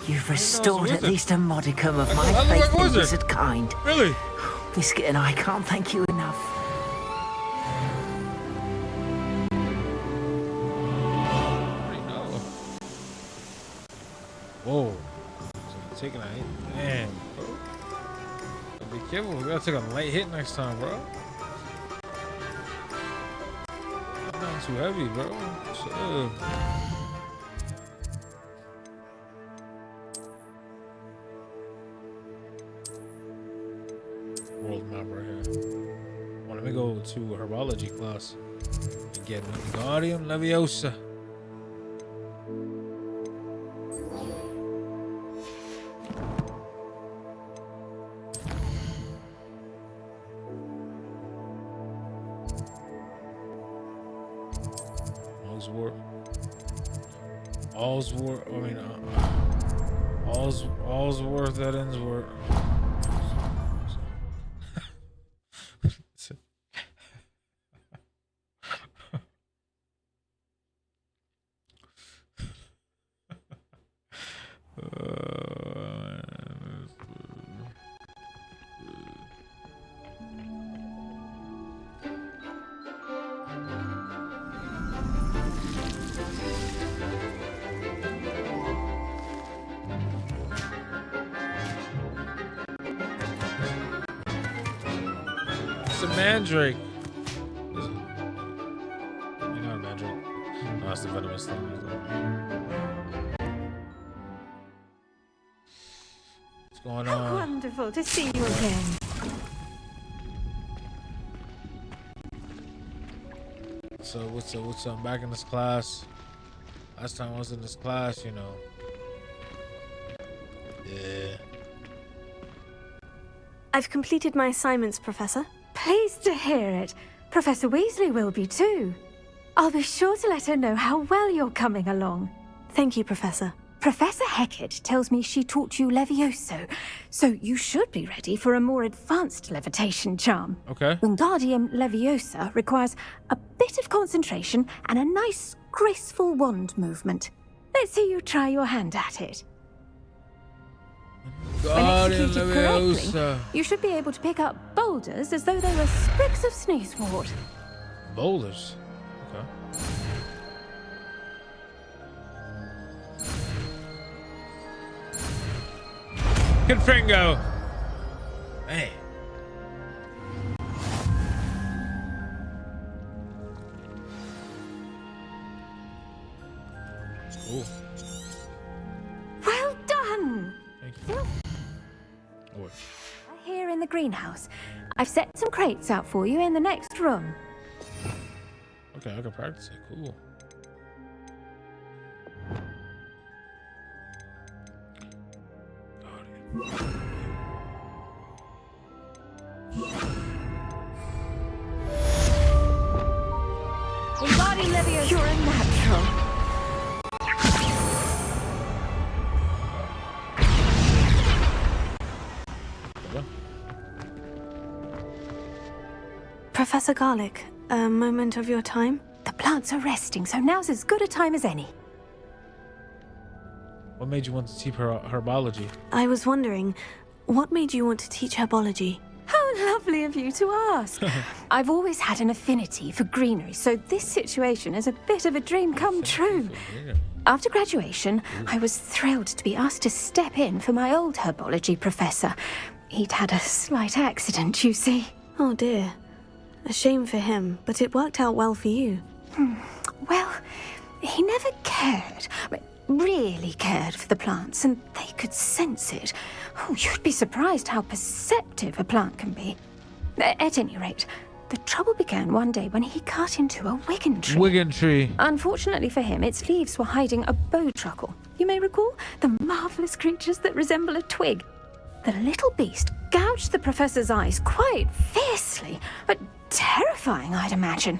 You've restored at least a modicum of my faith in wizard kind.
Really?
Biscuit and I can't thank you enough.
Whoa. So taking a hit. Man, bro. Be careful. We gotta take a light hit next time, bro. Not too heavy, bro. Chill. World map right here. Well, let me go to herbology class and get Wingardium Leviosa. All's worth that ends worth. It's a mandrake. Is it? You're not a mandrake. No, it's the venomous thing. What's going on?
Wonderful to see you again.
So what's up? I'm back in this class. Last time I was in this class, you know. Yeah.
I've completed my assignments, Professor.
Pleased to hear it. Professor Weasley will be too. I'll be sure to let her know how well you're coming along.
Thank you, Professor.
Professor Hecat tells me she taught you Levioso, so you should be ready for a more advanced levitation charm.
Okay.
Wingardium Leviosa requires a bit of concentration and a nice, graceful wand movement. Let's see you try your hand at it. When executed correctly, you should be able to pick up boulders as though they were sprigs of sneezewort.
Boulders? Okay. Confringo! Man. Cool.
Well done.
Thank you. Oh,
Here in the greenhouse. I've set some crates out for you in the next room.
okay, I can practice it. Cool.
Wingardium Leviosa. You're a natural.
Professor Garlic, a moment of your time?
The plants are resting, so now's as good a time as any.
What made you want to teach herbology?
I was wondering, what made you want to teach herbology?
How lovely of you to ask. I've always had an affinity for greenery, so this situation is a bit of a dream come true. After graduation, I was thrilled to be asked to step in for my old herbology professor. He'd had a slight accident, you see.
Oh dear. A shame for him, but it worked out well for you.
Well, he never cared. Really cared for the plants, and they could sense it. Oh, you'd be surprised how perceptive a plant can be. At any rate, the trouble began one day when he cut into a wigan tree.
Wigan tree.
Unfortunately for him, its leaves were hiding a bowtruckle. You may recall the marvelous creatures that resemble a twig. The little beast gouged the professor's eyes quite fiercely, but terrifying, I'd imagine.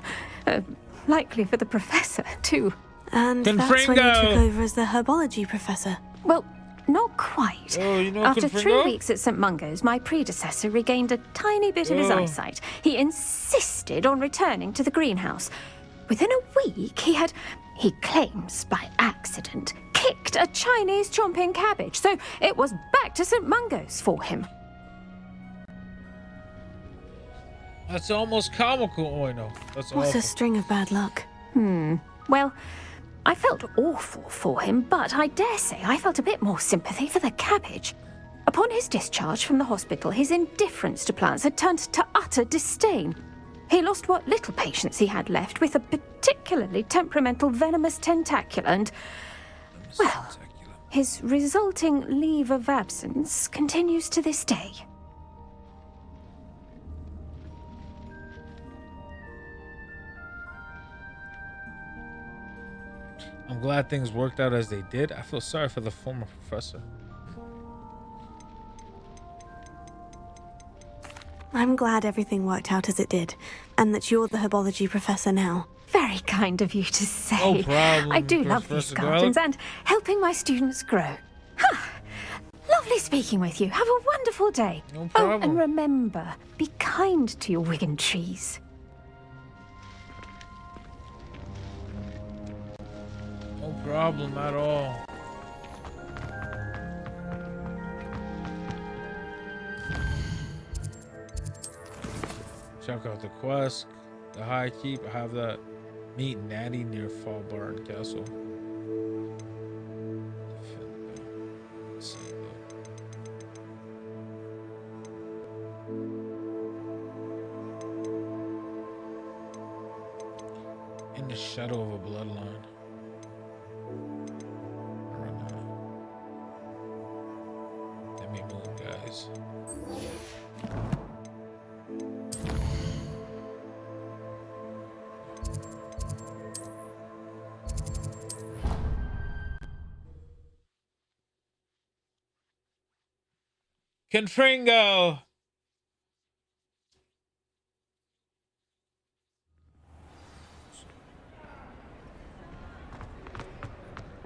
Likely for the professor, too.
And that's when you took over as the herbology professor.
Well, not quite.
Oh, you know
After
Confringo?
3 weeks at St. Mungo's, my predecessor regained a tiny bit of his eyesight. He insisted on returning to the greenhouse. Within a week, he claims by accident, kicked a Chinese chomping cabbage, so it was back to St. Mungo's for him.
That's almost comical. Oh, I know. That's
What
awful.
a string of bad luck.
Well, I felt awful for him, but I dare say I felt a bit more sympathy for the cabbage. Upon his discharge from the hospital, his indifference to plants had turned to utter disdain. He lost what little patience he had left with a particularly temperamental venomous tentacula, and, well, his resulting leave of absence continues to this day.
I'm glad things worked out as they did. I feel sorry for the former professor.
I'm glad everything worked out as it did, and that you're the herbology professor now.
Very kind of you to say.
No problem,
I do love these
Professor
gardens
Garlic.
and helping my students grow. Lovely speaking with you. Have a wonderful day.
No
Oh,
problem.
and remember, be kind to your wigan trees.
No problem at all. Check out the quest, the high keep. I have that. Meet Natty near Fall Barn Castle. In the shadow of a bloodline. Let me move, guys. Confringo!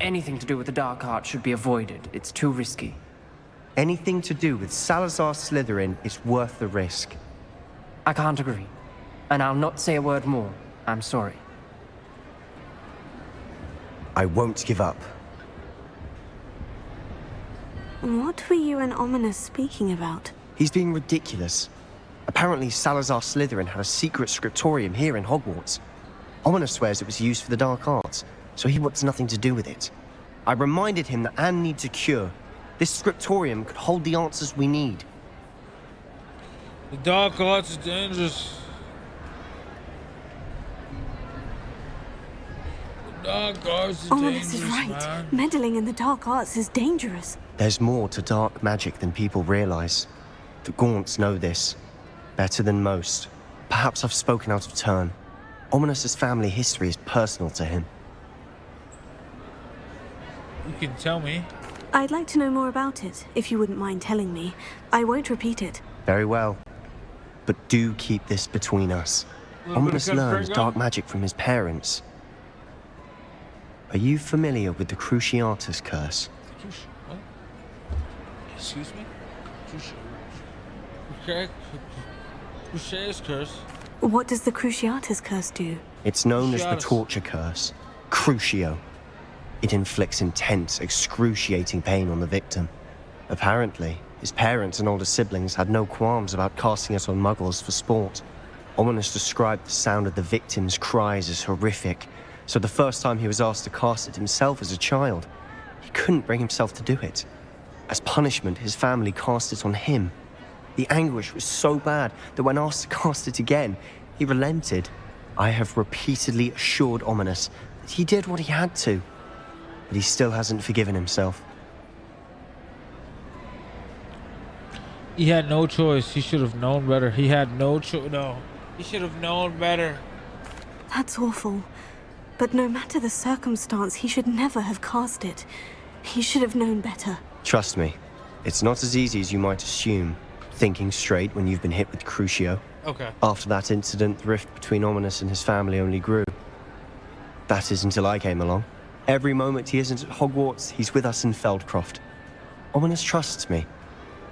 Anything to do with the dark art should be avoided. It's too risky.
Anything to do with Salazar Slytherin is worth the risk.
I can't agree. And I'll not say a word more. I'm sorry.
I won't give up.
What were you and Ominous speaking about?
He's being ridiculous. Apparently Salazar Slytherin had a secret scriptorium here in Hogwarts. Ominous swears it was used for the dark arts, so he wants nothing to do with it. I reminded him that Anne needs a cure. This scriptorium could hold the answers we need.
The dark arts is dangerous. Dark arts is
Ominous is
dangerous,
right.
man.
Meddling in the dark arts is dangerous.
There's more to dark magic than people realize. The Gaunts know this better than most. Perhaps I've spoken out of turn. Ominous's family history is personal to him.
You can tell me.
I'd like to know more about it, if you wouldn't mind telling me. I won't repeat it.
Very well. But do keep this between us. Ominous learned dark magic from his parents. Are you familiar with the Cruciatus curse?
What? Excuse me? Cruciatus curse?
What does the Cruciatus curse do?
It's known as the
Cruciatus.
torture curse. Crucio. It inflicts intense, excruciating pain on the victim. Apparently, his parents and older siblings had no qualms about casting it on muggles for sport. Ominous described the sound of the victim's cries as horrific, so the first time he was asked to cast it himself as a child, he couldn't bring himself to do it. As punishment, his family cast it on him. The anguish was so bad that when asked to cast it again, he relented. I have repeatedly assured Ominous that he did what he had to, but he still hasn't forgiven himself.
He had no choice. He should have known better. He had no choice. No. He should have known better.
That's awful. But no matter the circumstance, he should never have cast it. He should have known better.
Trust me, it's not as easy as you might assume, thinking straight when you've been hit with Crucio.
Okay.
After that incident, the rift between Ominous and his family only grew. That is until I came along. Every moment he isn't at Hogwarts, he's with us in Feldcroft. Ominous trusts me.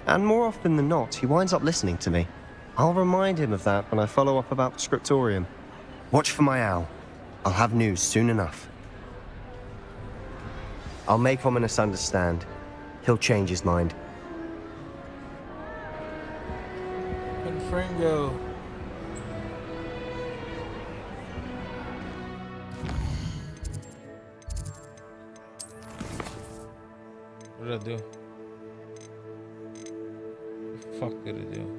And more often than not, he winds up listening to me. I'll remind him of that when I follow up about the scriptorium. Watch for my owl. I'll have news soon enough. I'll make Ominous understand. He'll change his mind.
Confringo. What did I do? What the fuck did I do?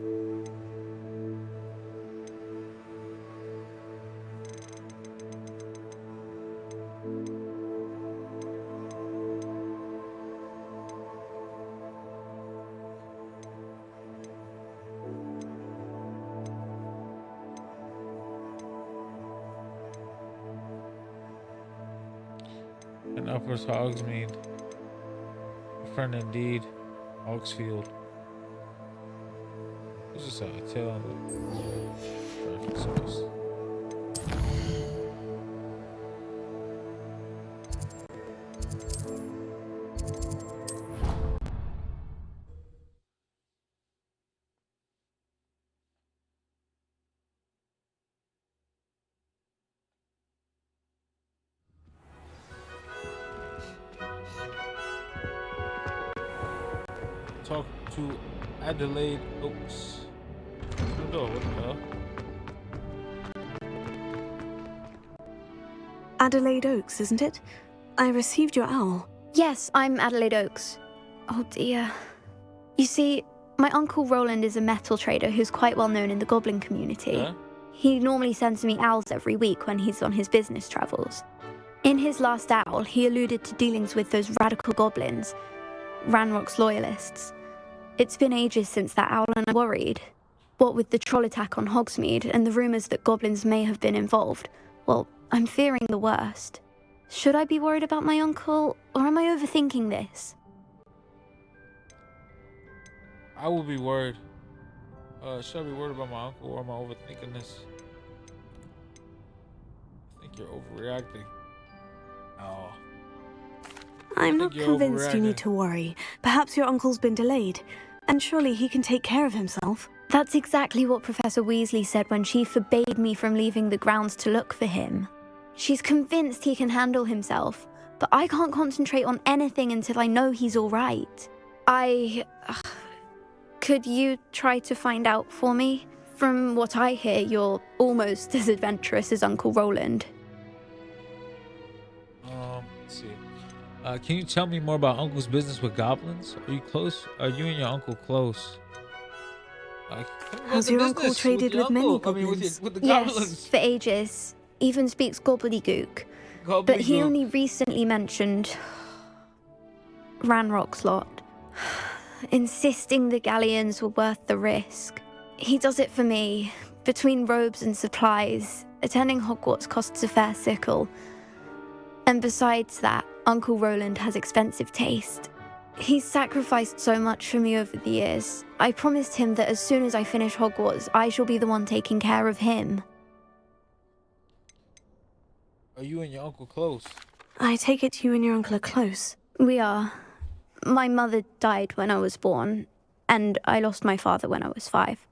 And uppers Hogsmeade. A friend indeed. Hogsfield. What's this a tail on the traffic source? Talk to Adelaide Oaks. No, what the hell?
Adelaide Oaks, isn't it? I received your owl.
Yes, I'm Adelaide Oaks. Oh dear. You see, my uncle Roland is a metal trader who's quite well known in the goblin community.
Huh?
He normally sends me owls every week when he's on his business travels. In his last owl, he alluded to dealings with those radical goblins, Ranrock's loyalists. It's been ages since that owl and I'm worried. What with the troll attack on Hogsmeade and the rumours that goblins may have been involved, well, I'm fearing the worst. Should I be worried about my uncle, or am I overthinking this?
I will be worried. Should I be worried about my uncle or am I overthinking this? I think you're overreacting. Oh.
I'm not
you're
convinced you need
overreacting.
to worry. Perhaps your uncle's been delayed. And surely he can take care of himself.
That's exactly what Professor Weasley said when she forbade me from leaving the grounds to look for him. She's convinced he can handle himself, but I can't concentrate on anything until I know he's all right. Could you try to find out for me? From what I hear, you're almost as adventurous as Uncle Roland.
Let's see. Can you tell me more about Uncle's business with goblins? Are you close? Are you and your uncle close?
Has your uncle traded with many goblins?
with the
Yes,
goblins.
for ages. Even speaks gobbledygook. But he only recently mentioned Ranrock's lot, insisting the galleons were worth the risk. He does it for me. Between robes and supplies, attending Hogwarts costs a fair sickle. And besides that, Uncle Roland has expensive taste. He's sacrificed so much for me over the years. I promised him that as soon as I finish Hogwarts, I shall be the one taking care of him.
Are you and your uncle close?
I take it you and your uncle are close.
We are. My mother died when I was born, and I lost my father when I was 5.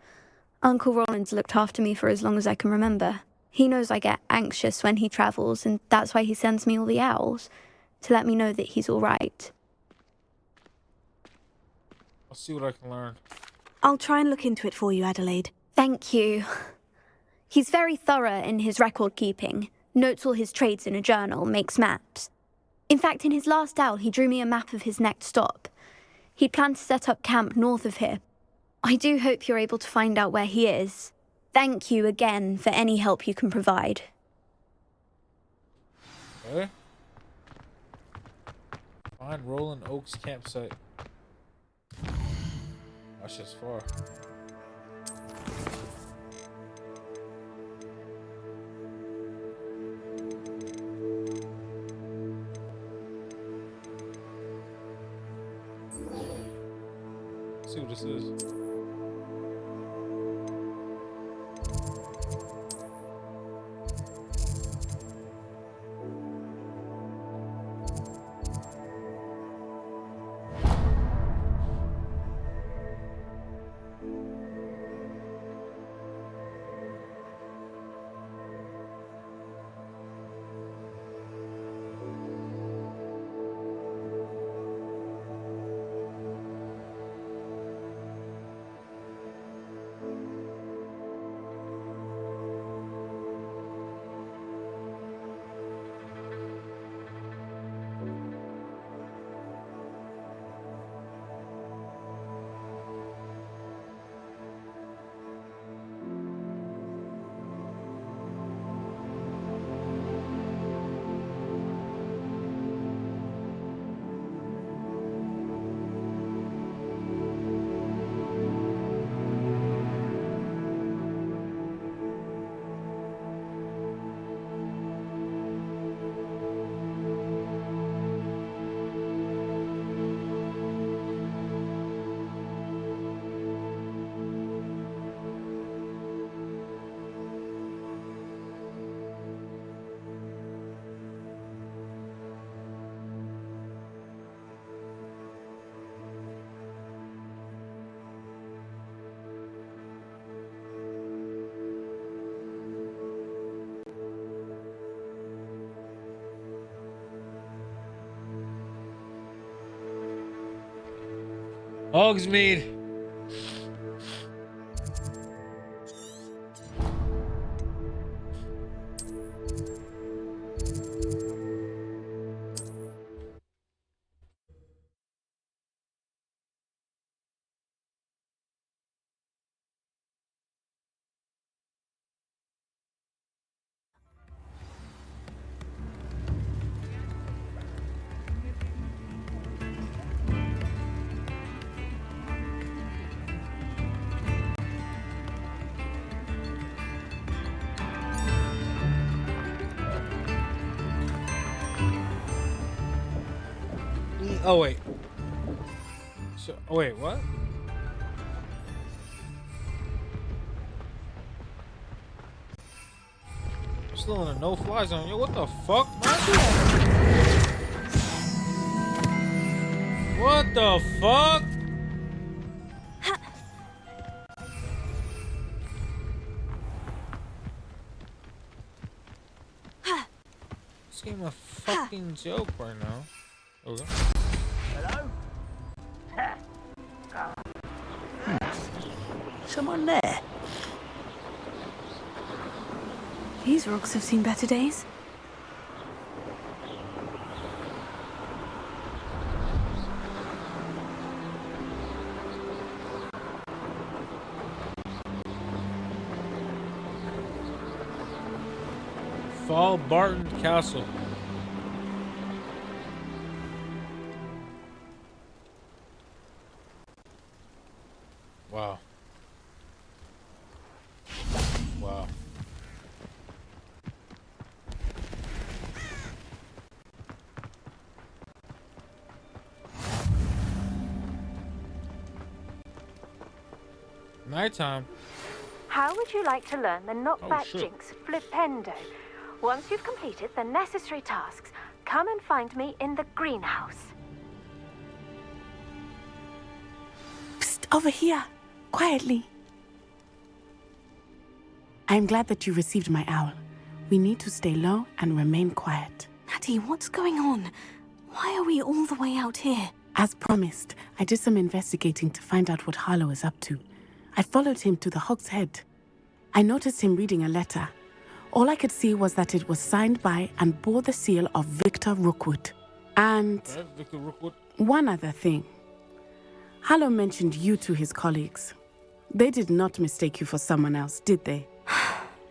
Uncle Roland's looked after me for as long as I can remember. He knows I get anxious when he travels, and that's why he sends me all the owls, to let me know that he's all right.
I'll see what I can learn.
I'll try and look into it for you, Adelaide.
Thank you. He's very thorough in his record keeping, notes all his trades in a journal, makes maps. In fact, in his last owl, he drew me a map of his next stop. He planned to set up camp north of here. I do hope you're able to find out where he is. Thank you again for any help you can provide.
Okay. Find Roland Oaks campsite. That's just far. Let's see what this is. Hogsmeade. Oh wait. So, oh wait, what? I'm still in a no-fly zone. Yo, what the fuck, man? What the fuck? This game a fucking joke right now. Okay.
Hello? Someone there?
These rocks have seen better days.
Fall Barton Castle. Wow. Wow. Nighttime.
How would you like to learn the knockback
shit.
jinx flipendo? Once you've completed the necessary tasks, come and find me in the greenhouse.
Psst, over here. Quietly. I'm glad that you received my owl. We need to stay low and remain quiet.
Natty, what's going on? Why are we all the way out here?
As promised, I did some investigating to find out what Harlow is up to. I followed him to the Hog's Head. I noticed him reading a letter. All I could see was that it was signed by and bore the seal of Victor Rookwood. And
Victor Rookwood.
one other thing. Harlow mentioned you to his colleagues. They did not mistake you for someone else, did they?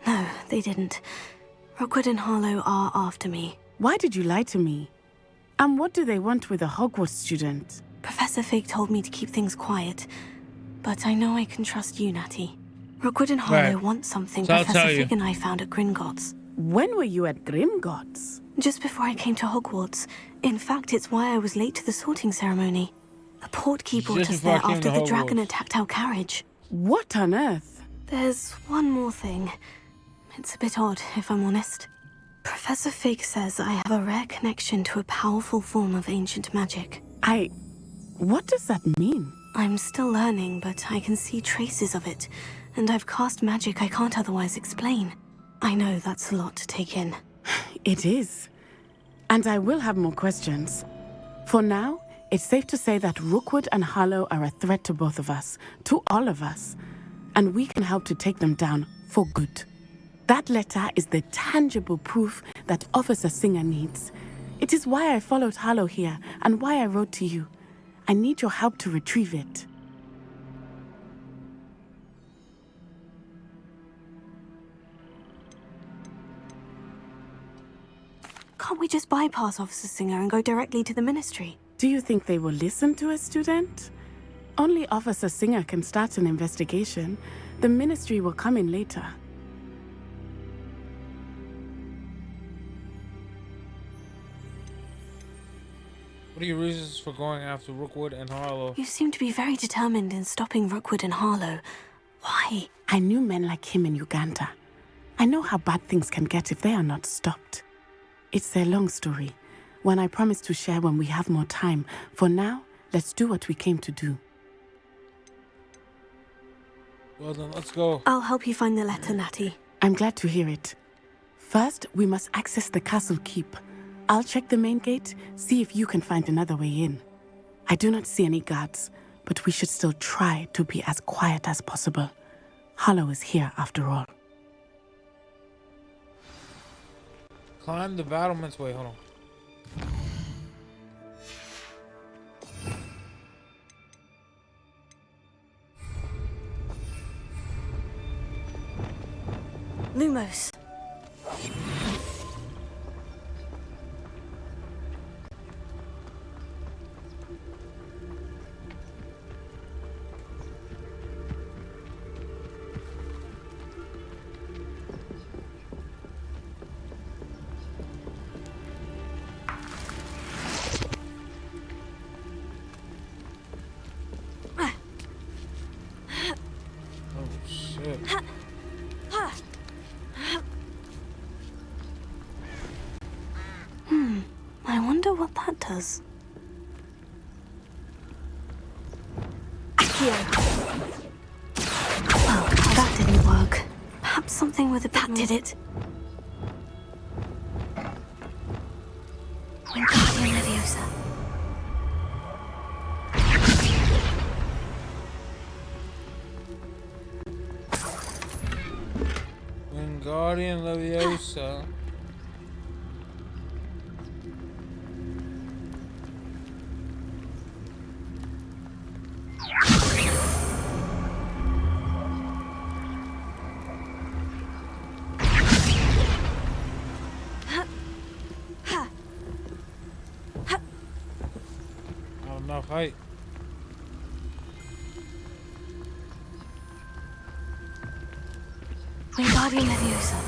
No, they didn't. Rookwood and Harlow are after me.
Why did you lie to me? And what do they want with a Hogwarts student?
Professor Fig told me to keep things quiet, but I know I can trust you, Natty. Rookwood and Harlow
Right.
want something
So I'll
Professor
tell you.
Fig and I found at Gringotts.
When were you at Gringotts?
Just before I came to Hogwarts. In fact, it's why I was late to the sorting ceremony. A portkey brought
Just
us
before I
there
came
after
to
the dragon
Hogwarts.
attacked our carriage.
What on earth?
There's one more thing. It's a bit odd, if I'm honest. Professor Fig says I have a rare connection to a powerful form of ancient magic.
What does that mean?
I'm still learning, but I can see traces of it, and I've cast magic I can't otherwise explain. I know that's a lot to take in.
It is. And I will have more questions. For now, it's safe to say that Rookwood and Harlow are a threat to both of us, to all of us, and we can help to take them down for good. That letter is the tangible proof that Officer Singer needs. It is why I followed Harlow here and why I wrote to you. I need your help to retrieve it.
Can't we just bypass Officer Singer and go directly to the Ministry?
Do you think they will listen to a student? Only Officer Singer can start an investigation. The Ministry will come in later.
What are your reasons for going after Rookwood and Harlow?
You seem to be very determined in stopping Rookwood and Harlow. Why?
I knew men like him in Uganda. I know how bad things can get if they are not stopped. It's a long story, one I promise to share when we have more time. For now, let's do what we came to do.
Well then, let's go.
I'll help you find the letter, Natty.
I'm glad to hear it. First, we must access the castle keep. I'll check the main gate, see if you can find another way in. I do not see any guards, but we should still try to be as quiet as possible. Harlow is here after all.
Climb the battlements. Wait, hold on.
Lumos.
Oh shit.
I wonder what that does. Accio. Well, that didn't work. Perhaps something with a bit more... did it. Wingardium Leviosa.
Wingardium Leviosa. Not enough height.
Wingardium Leviosa.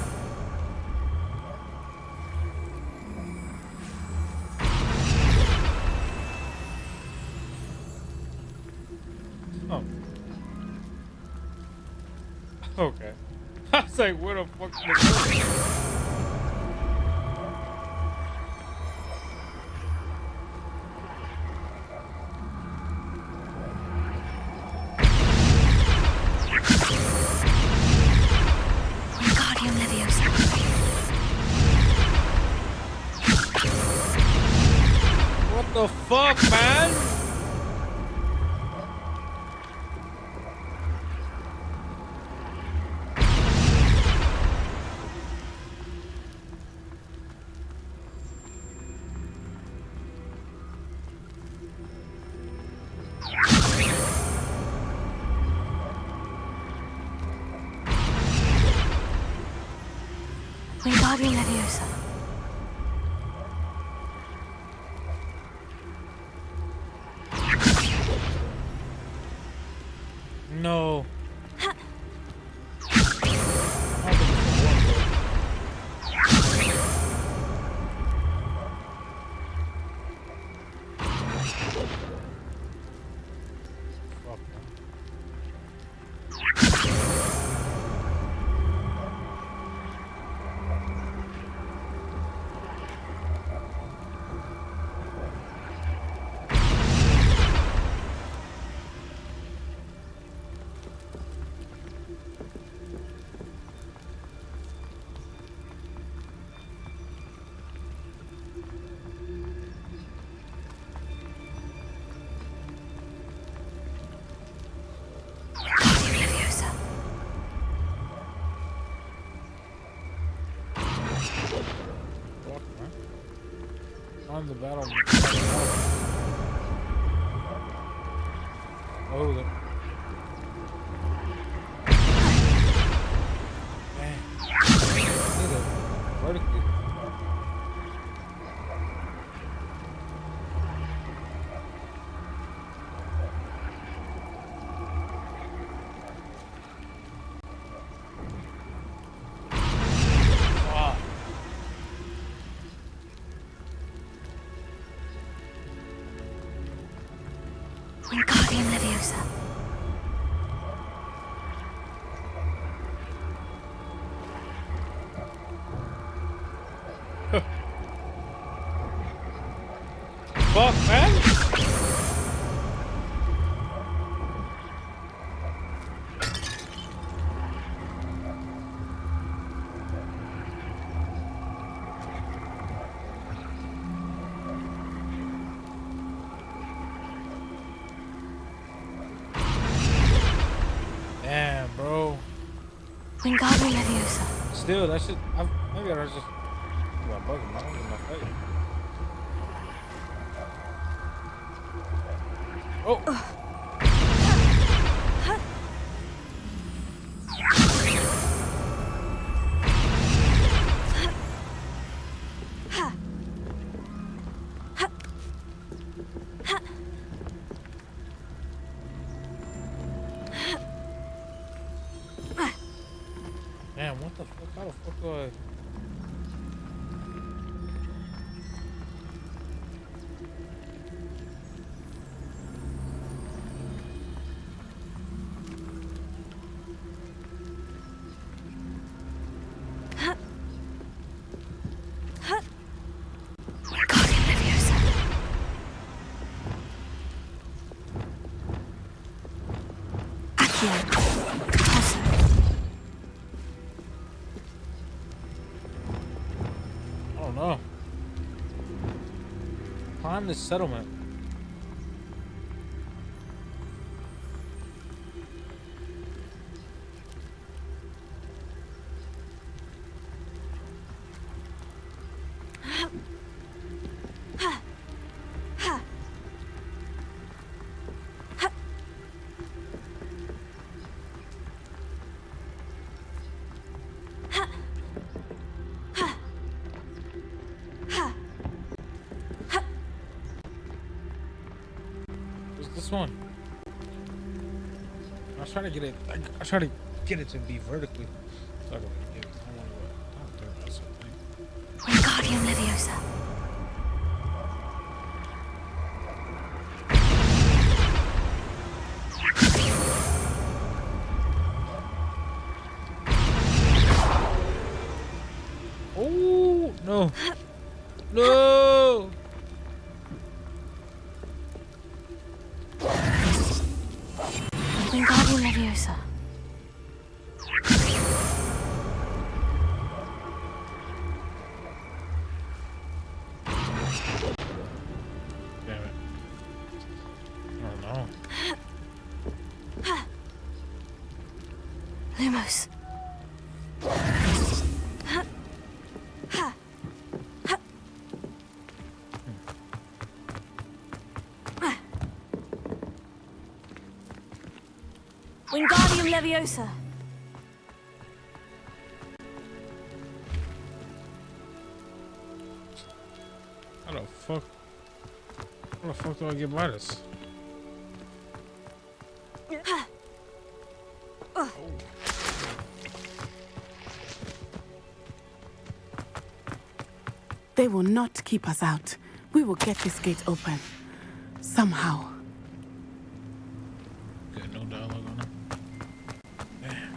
Oh. Okay. I was like, where the fuck is it?
Wingardium Leviosa.
What the fuck, man?
Wingardium Leviosa.
No. On the battle. Oh, the... Man. Vertically.
Wingardium Leviosa.
Fuck, man. Damn, bro.
Wingardium Leviosa.
Still, that shit. Maybe I just. Well, bugging my face. Oh. Damn, what the fuck? How the fuck do I...
Wingardium Leviosa. Accio. Tosso.
I don't know. Climb this settlement. This one. I was trying to get it. I try to get it to be vertically. Talk about it. I want to talk about something.
Wingardium Leviosa.
Oh no! No!
Wingardium Leviosa.
Damn it! Oh no!
Lumos. Wingardium Leviosa.
How the fuck? How the fuck do I get by this?
They will not keep us out. We will get this gate open. Somehow.
Good, no dialogue on it. Damn.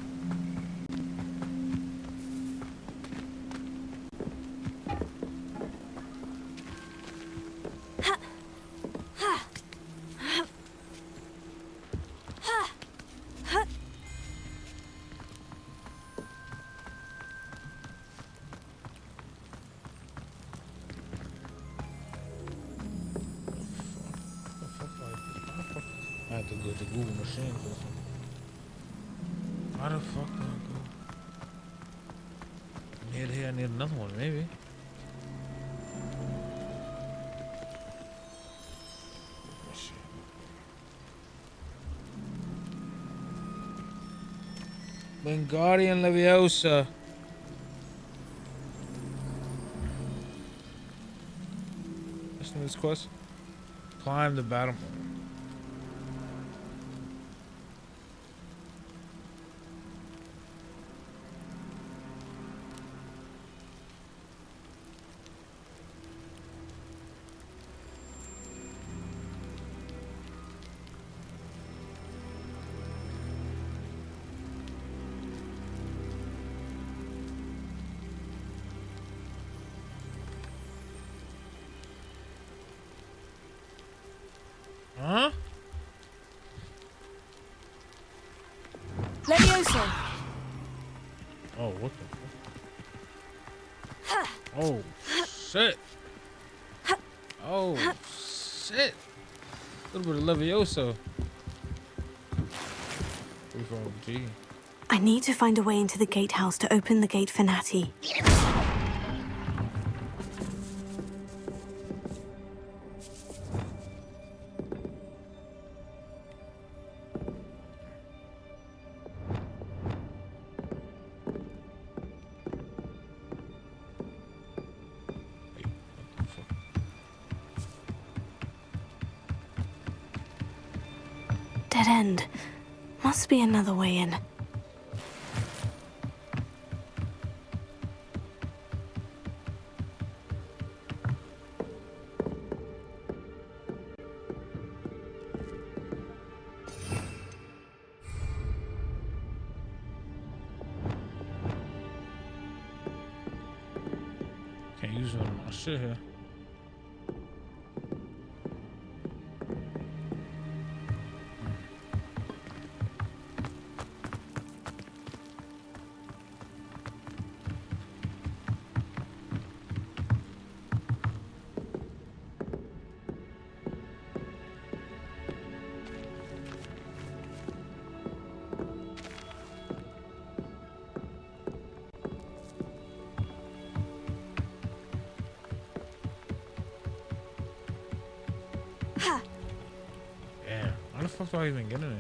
I have to go to Google machine for this one. How the fuck do I go? Here, I need another one, maybe. Let's see. Wingardium Leviosa. Listen to this quest. Climb the battle. Huh?
Leviosa.
Oh, what the fuck? Oh, shit. Oh, shit. A little bit of Leviosa. G.
I need to find a way into the gatehouse to open the gate for Natty. Dead end. Must be another way in.
Can't use one of my shit here. Damn, how the fuck do I even get in there?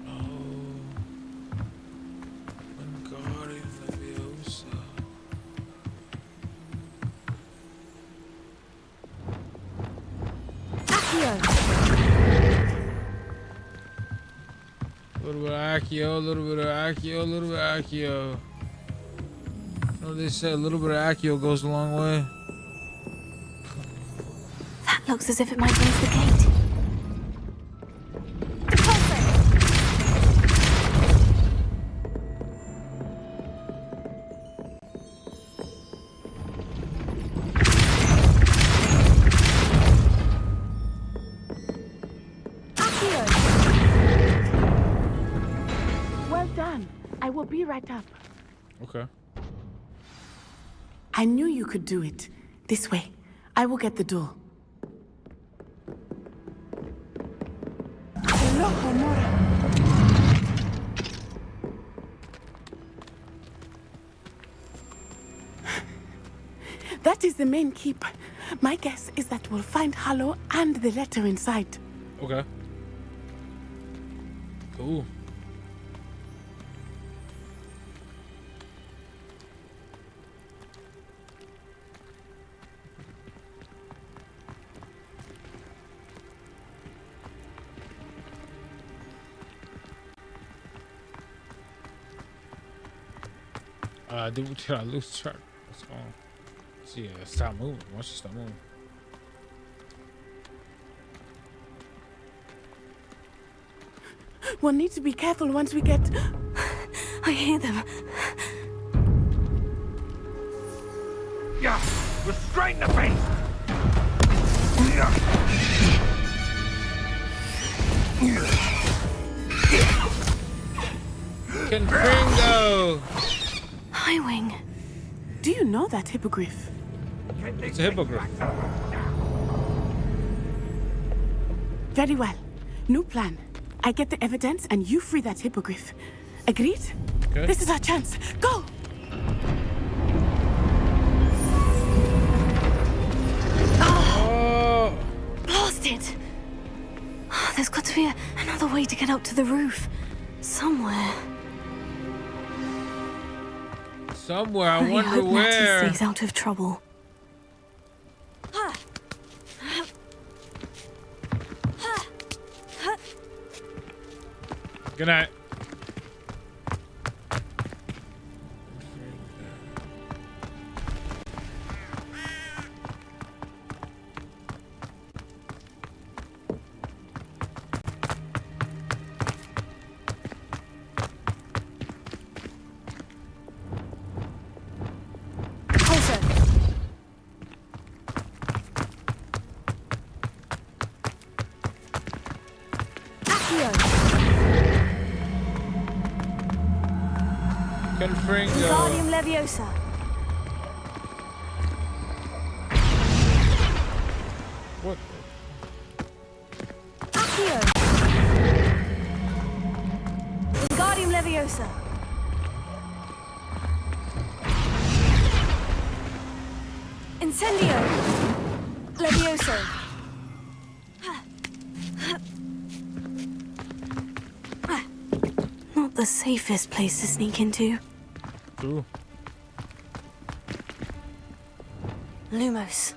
Oh, Wingardium Leviosa. little bit of Accio, a little bit of Accio, a little bit of Accio. You know they say a little bit of Accio goes a long way.
That looks as if it might raise the gate.
Well done. I will be right up.
Okay.
I knew you could do it. This way. I will get the door. Hello, Homura. That is the main keep. My guess is that we'll find Hollow and the letter inside.
Okay. Cool. Did I lose track? What's going on? See, stop moving. Once you stop moving.
We'll need to be careful once we get...
I hear them.
Yeah, restrain the beast!
Confringo!
Highwing.
Do you know that hippogriff?
It's a hippogriff.
Very well. New plan. I get the evidence and you free that hippogriff. Agreed?
Okay.
This is our chance. Go!
Oh!
Blasted! Oh, there's got to be another way to get up to the roof. Somewhere.
Somewhere, I
Really
wonder
hope
where.
Natty stays out of trouble.
Good night. Confringo.
Wingardium Leviosa.
What?
Accio. Wingardium Leviosa. Incendio. Levioso. Not the safest place to sneak into.
True.
Lumos.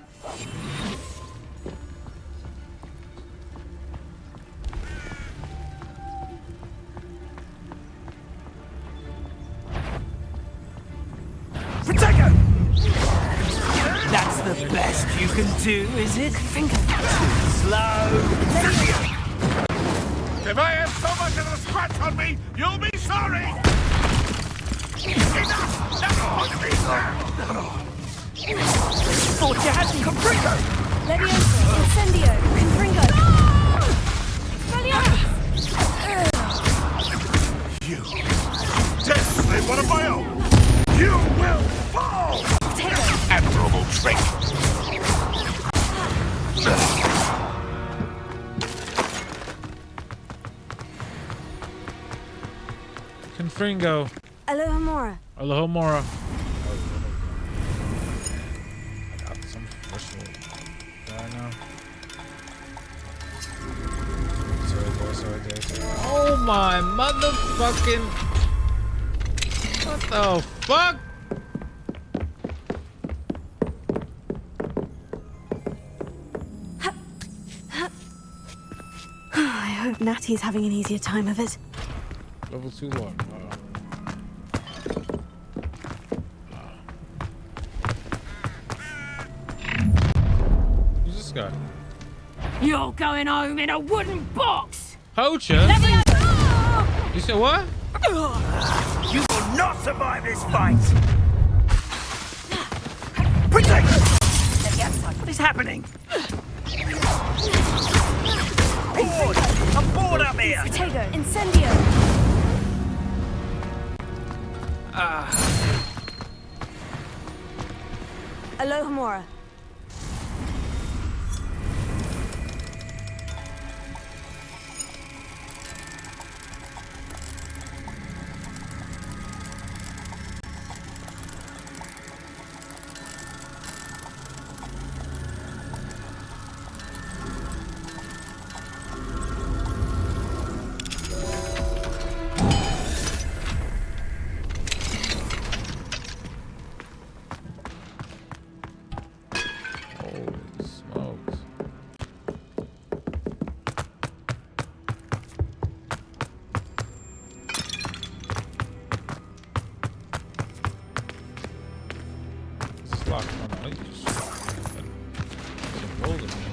Protego! That's the best you can do, is it?
Finger.
Slow.
If I have so much as a scratch on me, you'll be sorry! Enough!
Thought you had me. Confringo!
Leviosa. Incendio. Confringo.
You dare play one of my own! You will fall! Admirable trick!
Confringo.
Alohomora.
Alohomora. I got some personal guy now. Sorry. Oh my motherfucking. What the fuck?
I hope Natty's having an easier time of it.
Level 2 lock. Who's this guy?
You're going home in a wooden box.
Poacher?
Let me go.
You said what?
You will not survive this fight! Protect! What is happening? Board! I'm bored up here!
Protego, incendio. Aloha Mora.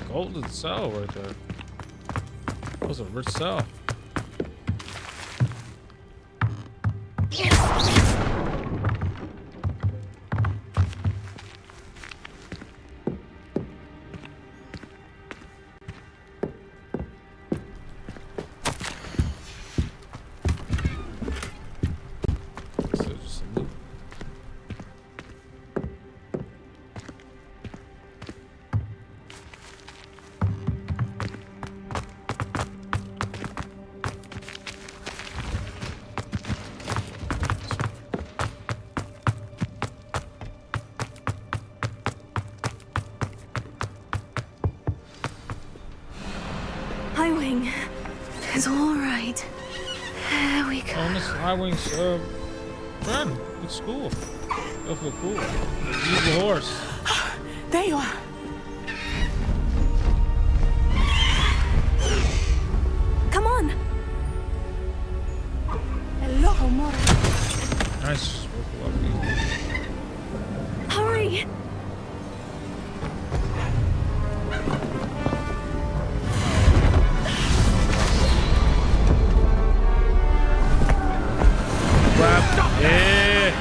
Golden cell right there. That was a rich cell.
High Wing. It's all right. There we go.
Oh, Miss High Wing's friend. It's school. Go for cool. Use the horse.
There you are.
Come on.
Hello, Mora.
Nice.
Hurry.
Yeah.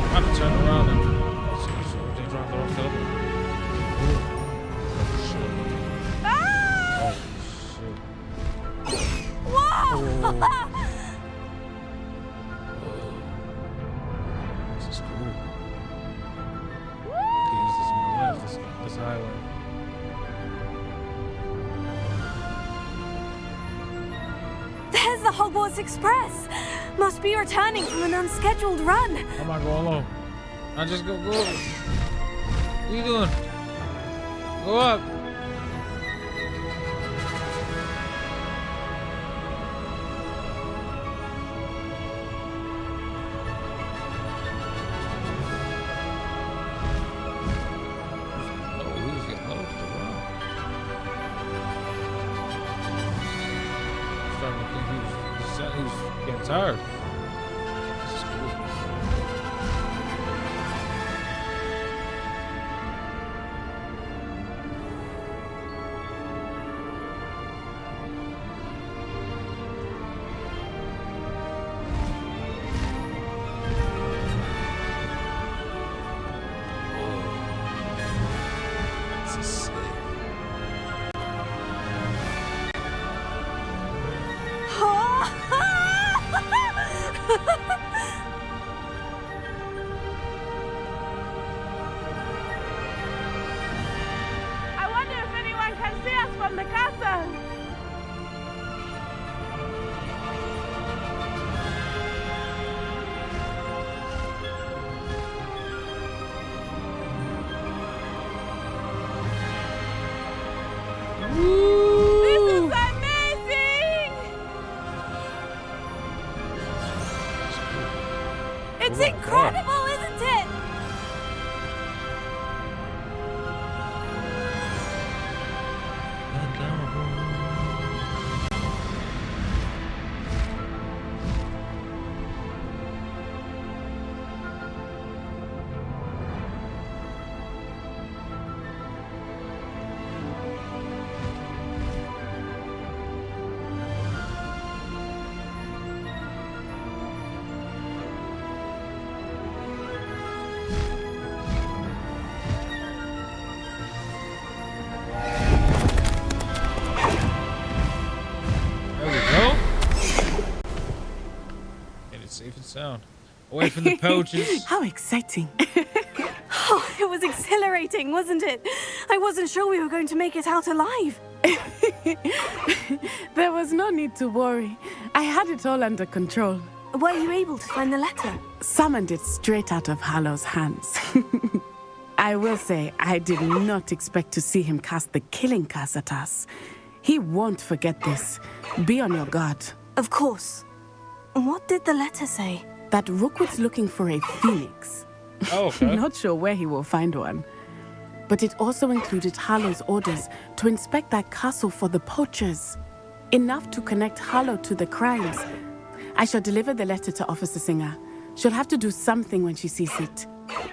I have to turn around and they dropped off the other. Oh shit.
Whoa!
This is cool. Use this highway.
There's the Hogwarts Express. Must be returning from an unscheduled run.
How am I going along? I just go. What are you doing? Go up. He's getting tired. This is cool. This is sick.
I wonder if anyone can see us from the castle. This is amazing!
It's incredible, isn't it?
safe and sound. Away from the poachers.
How exciting.
Oh, it was exhilarating, wasn't it? I wasn't sure we were going to make it out alive.
There was no need to worry. I had it all under control.
Were you able to find the letter?
Summoned it straight out of Hallow's hands. I will say, I did not expect to see him cast the killing curse at us. He won't forget this. Be on your guard.
Of course. What did the letter say?
That Rookwood's looking for a phoenix.
Oh, okay.
Not sure where he will find one. But it also included Harlow's orders to inspect that castle for the poachers. Enough to connect Harlow to the crimes. I shall deliver the letter to Officer Singer. She'll have to do something when she sees it.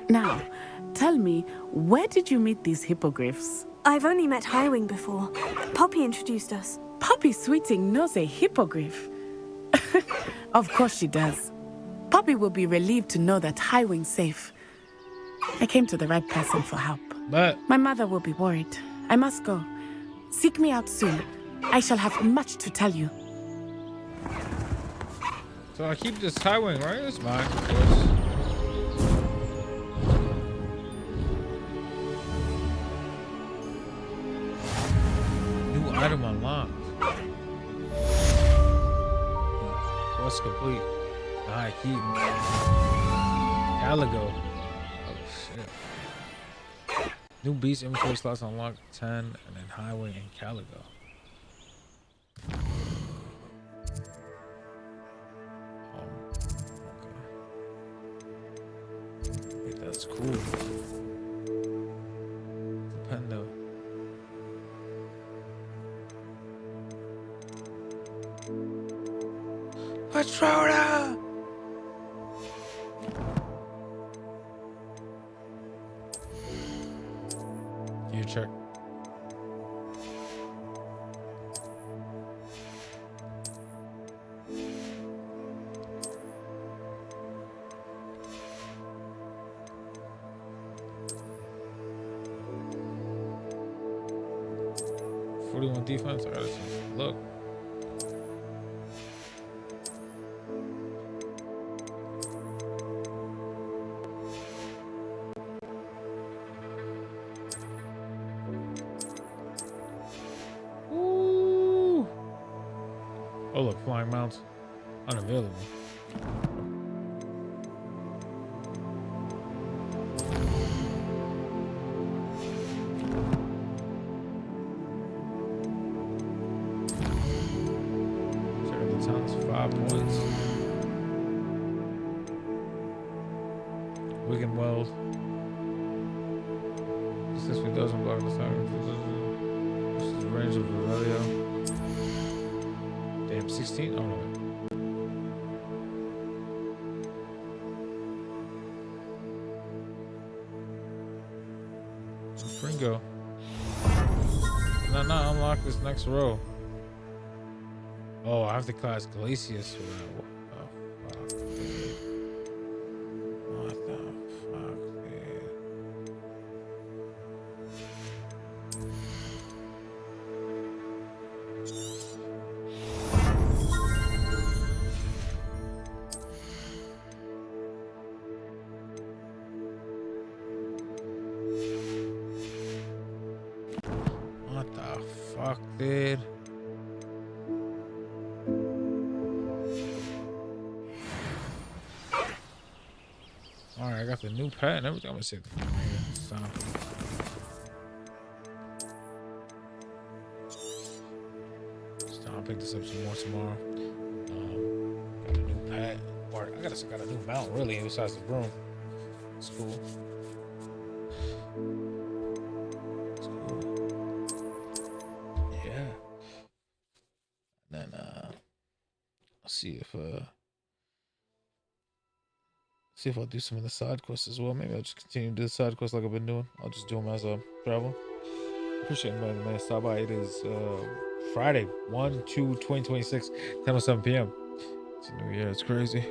Now, tell me, where did you meet these hippogriffs?
I've only met Highwing before. Poppy introduced us.
Poppy Sweeting knows a hippogriff. Of course she does. Poppy will be relieved to know that Highwing's safe. I came to the right person for help.
But
my mother will be worried. I must go. Seek me out soon. I shall have much to tell you.
so I keep this Highwing, right? It's mine, of course. New item unlocked. Quest complete. High Keaton. Caligo. Oh shit. New beast inventory slots unlocked 10, and then Highway and Caligo. Okay. Wait, that's cool. Stupendo. Patrona! You check. .41 defense. I gotta see. Look. Oh look, flying mounts unavailable. Check the town's 5 points. Wigan Weld. Since we doesn't block the time. This is the range of Revelio. Damn, 16? Oh no. Fringo. No, unlock this next row. Oh, I have to class Glacius for that. What the fuck, dude? What the fuck, dude? What the fuck, dude? Alright, I got the new pet and everything. I'm gonna say stop. I'll pick this up some more tomorrow. Got a new pet. Or I got a new mount really besides the broom. It's cool. Yeah. And then I'll see if I'll do some of the side quests as well. Maybe I'll just continue to do the side quests like I've been doing. I'll just do them as I travel. Appreciate anybody that may stop by. It is Friday, 1/2/2026, 10:07 p.m. It's a new year. It's crazy.